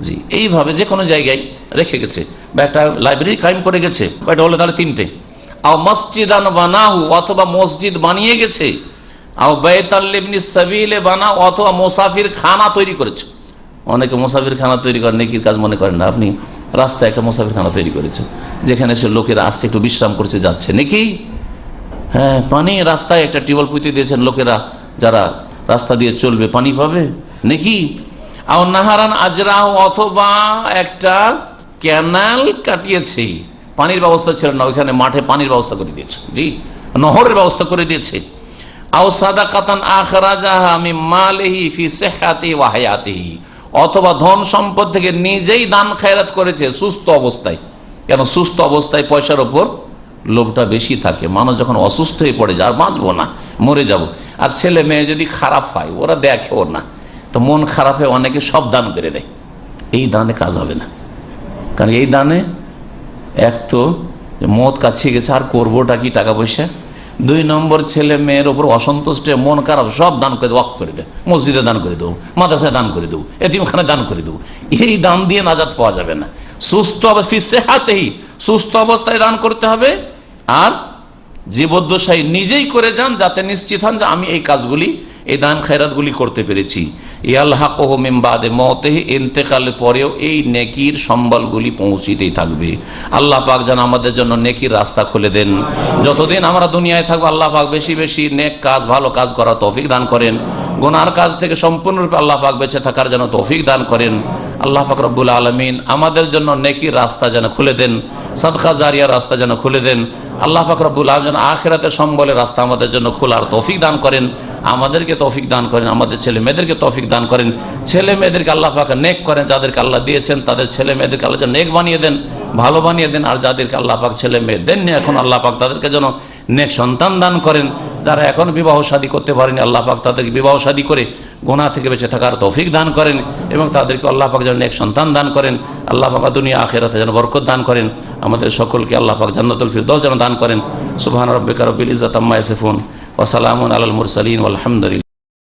Speaker 5: জি, এইভাবে যে কোনো জায়গায় রেখে গেছে, বা একটা লাইব্রেরি কায়েম করে গেছে। কয়টা হলো তাহলে? 3টে। আও মসজিদান বানাহু, অথবা মসজিদ বানিয়ে গেছে। আও বাইতাল লিবনিস সাবিলে বানাও, অথবা মুসাফির খানা তৈরি করেছে। অনেকে মুসাফির খানা তৈরি করেন, নেকির কাজ মনে করেন না। আপনি রাস্তায় একটা মুসাফির খানা তৈরি করেছেন, যেখানে সে লোকেরা আসছে, একটু বিশ্রাম করছে, যাচ্ছে, নাকি? হ্যাঁ, পানি রাস্তায় একটা টিউবওয়েল পুঁতে দিয়েছেন, লোকেরা যারা রাস্তা দিয়ে চলবে পানি পাবে, নাকি? আও নাহারান আজরাহ, অথবা একটা ক্যানাল কাটিয়েছে, পানির ব্যবস্থা ছিল না, ওইখানে মাঠে পানির ব্যবস্থা করে দিয়েছে, জি, নহরের ব্যবস্থা করে দিয়েছে। আও সাদাকাতান আখরাজাহা মিন মালিহি ফি সিহহাতিহি ওয়া হায়াতিহি, অথবা ধন সম্পদ থেকে নিজেই দান খায়রাত করেছে সুস্থ অবস্থায়। কেন? সুস্থ অবস্থায় পয়সার ওপর লোভটা বেশি থাকে। মানুষ যখন অসুস্থ হয়ে পড়ে যায়, আর বাঁচবো না, মরে যাব, আর ছেলে মেয়ে যদি খারাপ হয়, ওরা দেখেও না, তো মন খারাপ হয়ে অনেকে সব দান করে দেয়। এই দানে কাজ হবে না, কারণ এই দানে এক তো মত কাছিয়ে গেছে, আর করবোটা কি টাকা পয়সা। 2 নম্বর, ছেলে মেয়ের ওপর অসন্তুষ্ট, মন খারাপ, সব দান করে দেবো, ওয়াকফ করে দেয়, মসজিদে দান করে দেবো, মাদ্রাসায় দান করে দেবো, এতিমখানায় দান করে দেবো। এই দান দিয়ে নাজাত পাওয়া যাবে না। সুস্থ অবস্থায় সুস্থ অবস্থায় দান করতে হবে, আর জীবদ্দশায় নিজেই করে যান, যাতে নিশ্চিত হন যে আমি এই কাজগুলি, এই দান খায়রাতগুলি করতে পেরেছি। ইয়ালহাকুহু মিন বাদে মওতিহি, ইন্তেকালের পরেও এই নেকির সম্বলগুলি পৌঁছিতেই থাকবে। আল্লাহ পাক যেন আমাদের জন্য নেকির রাস্তা খুলে দেন। যতদিন আমরা দুনিয়ায় থাকবো, আল্লাহ পাক বেশি বেশি নেক কাজ, ভালো কাজ করার তৌফিক দান করেন। গুনার কাজ থেকে সম্পূর্ণরূপে আল্লাহ পাক বেঁচে থাকার যেন তৌফিক দান করেন। আল্লাহ পাক রব্বুল আলামিন আমাদের জন্য নেকির রাস্তা যেন খুলে দেন, সাদকা জারিয়ার রাস্তা যেন খুলে দেন। আল্লাহ পাক রব্বুল আলামিন যেন আখিরাতের সম্বলের রাস্তা আমাদের জন্য খোলার তৌফিক দান করেন। আমাদেরকে তৌফিক দান করেন, আমাদের ছেলে মেয়েদেরকে তৌফিক দান করেন। ছেলে মেয়েদেরকে আল্লাহ পাক নেক করেন, যাদেরকে আল্লাহ দিয়েছেন তাদের ছেলে মেয়েদেরকে আল্লাহ যেন নেক বানিয়ে দেন, ভালো বানিয়ে দেন। আর যাদেরকে আল্লাহ পাক ছেলে মেয়ে দেননি এখন, আল্লাহ পাক তাদেরকে যেন নেক সন্তান দান করেন। যারা এখন বিবাহ শাদী করতে পারেনি, আল্লাহ পাক তাদেরকে বিবাহ শাদী করে গুনাহ থেকে বেঁচে থাকার তৌফিক দান করেন, এবং তাদেরকে আল্লাহ পাক যেন নেক সন্তান দান করেন। আল্লাহ পাক দুনিয়া আখিরাতে যেন বরকত দান করেন। আমাদের সকলকে আল্লাহ পাক জান্নাতুল ফিরদাউস যেন দান করেন। সুবহান রাব্বিকা রব্বিল ইজ্জাতি আম্মা ইয়াসিফুন ওয়া সালামুন আলাল মুরসালিন ওয়াল হামদুলিল্লাহ।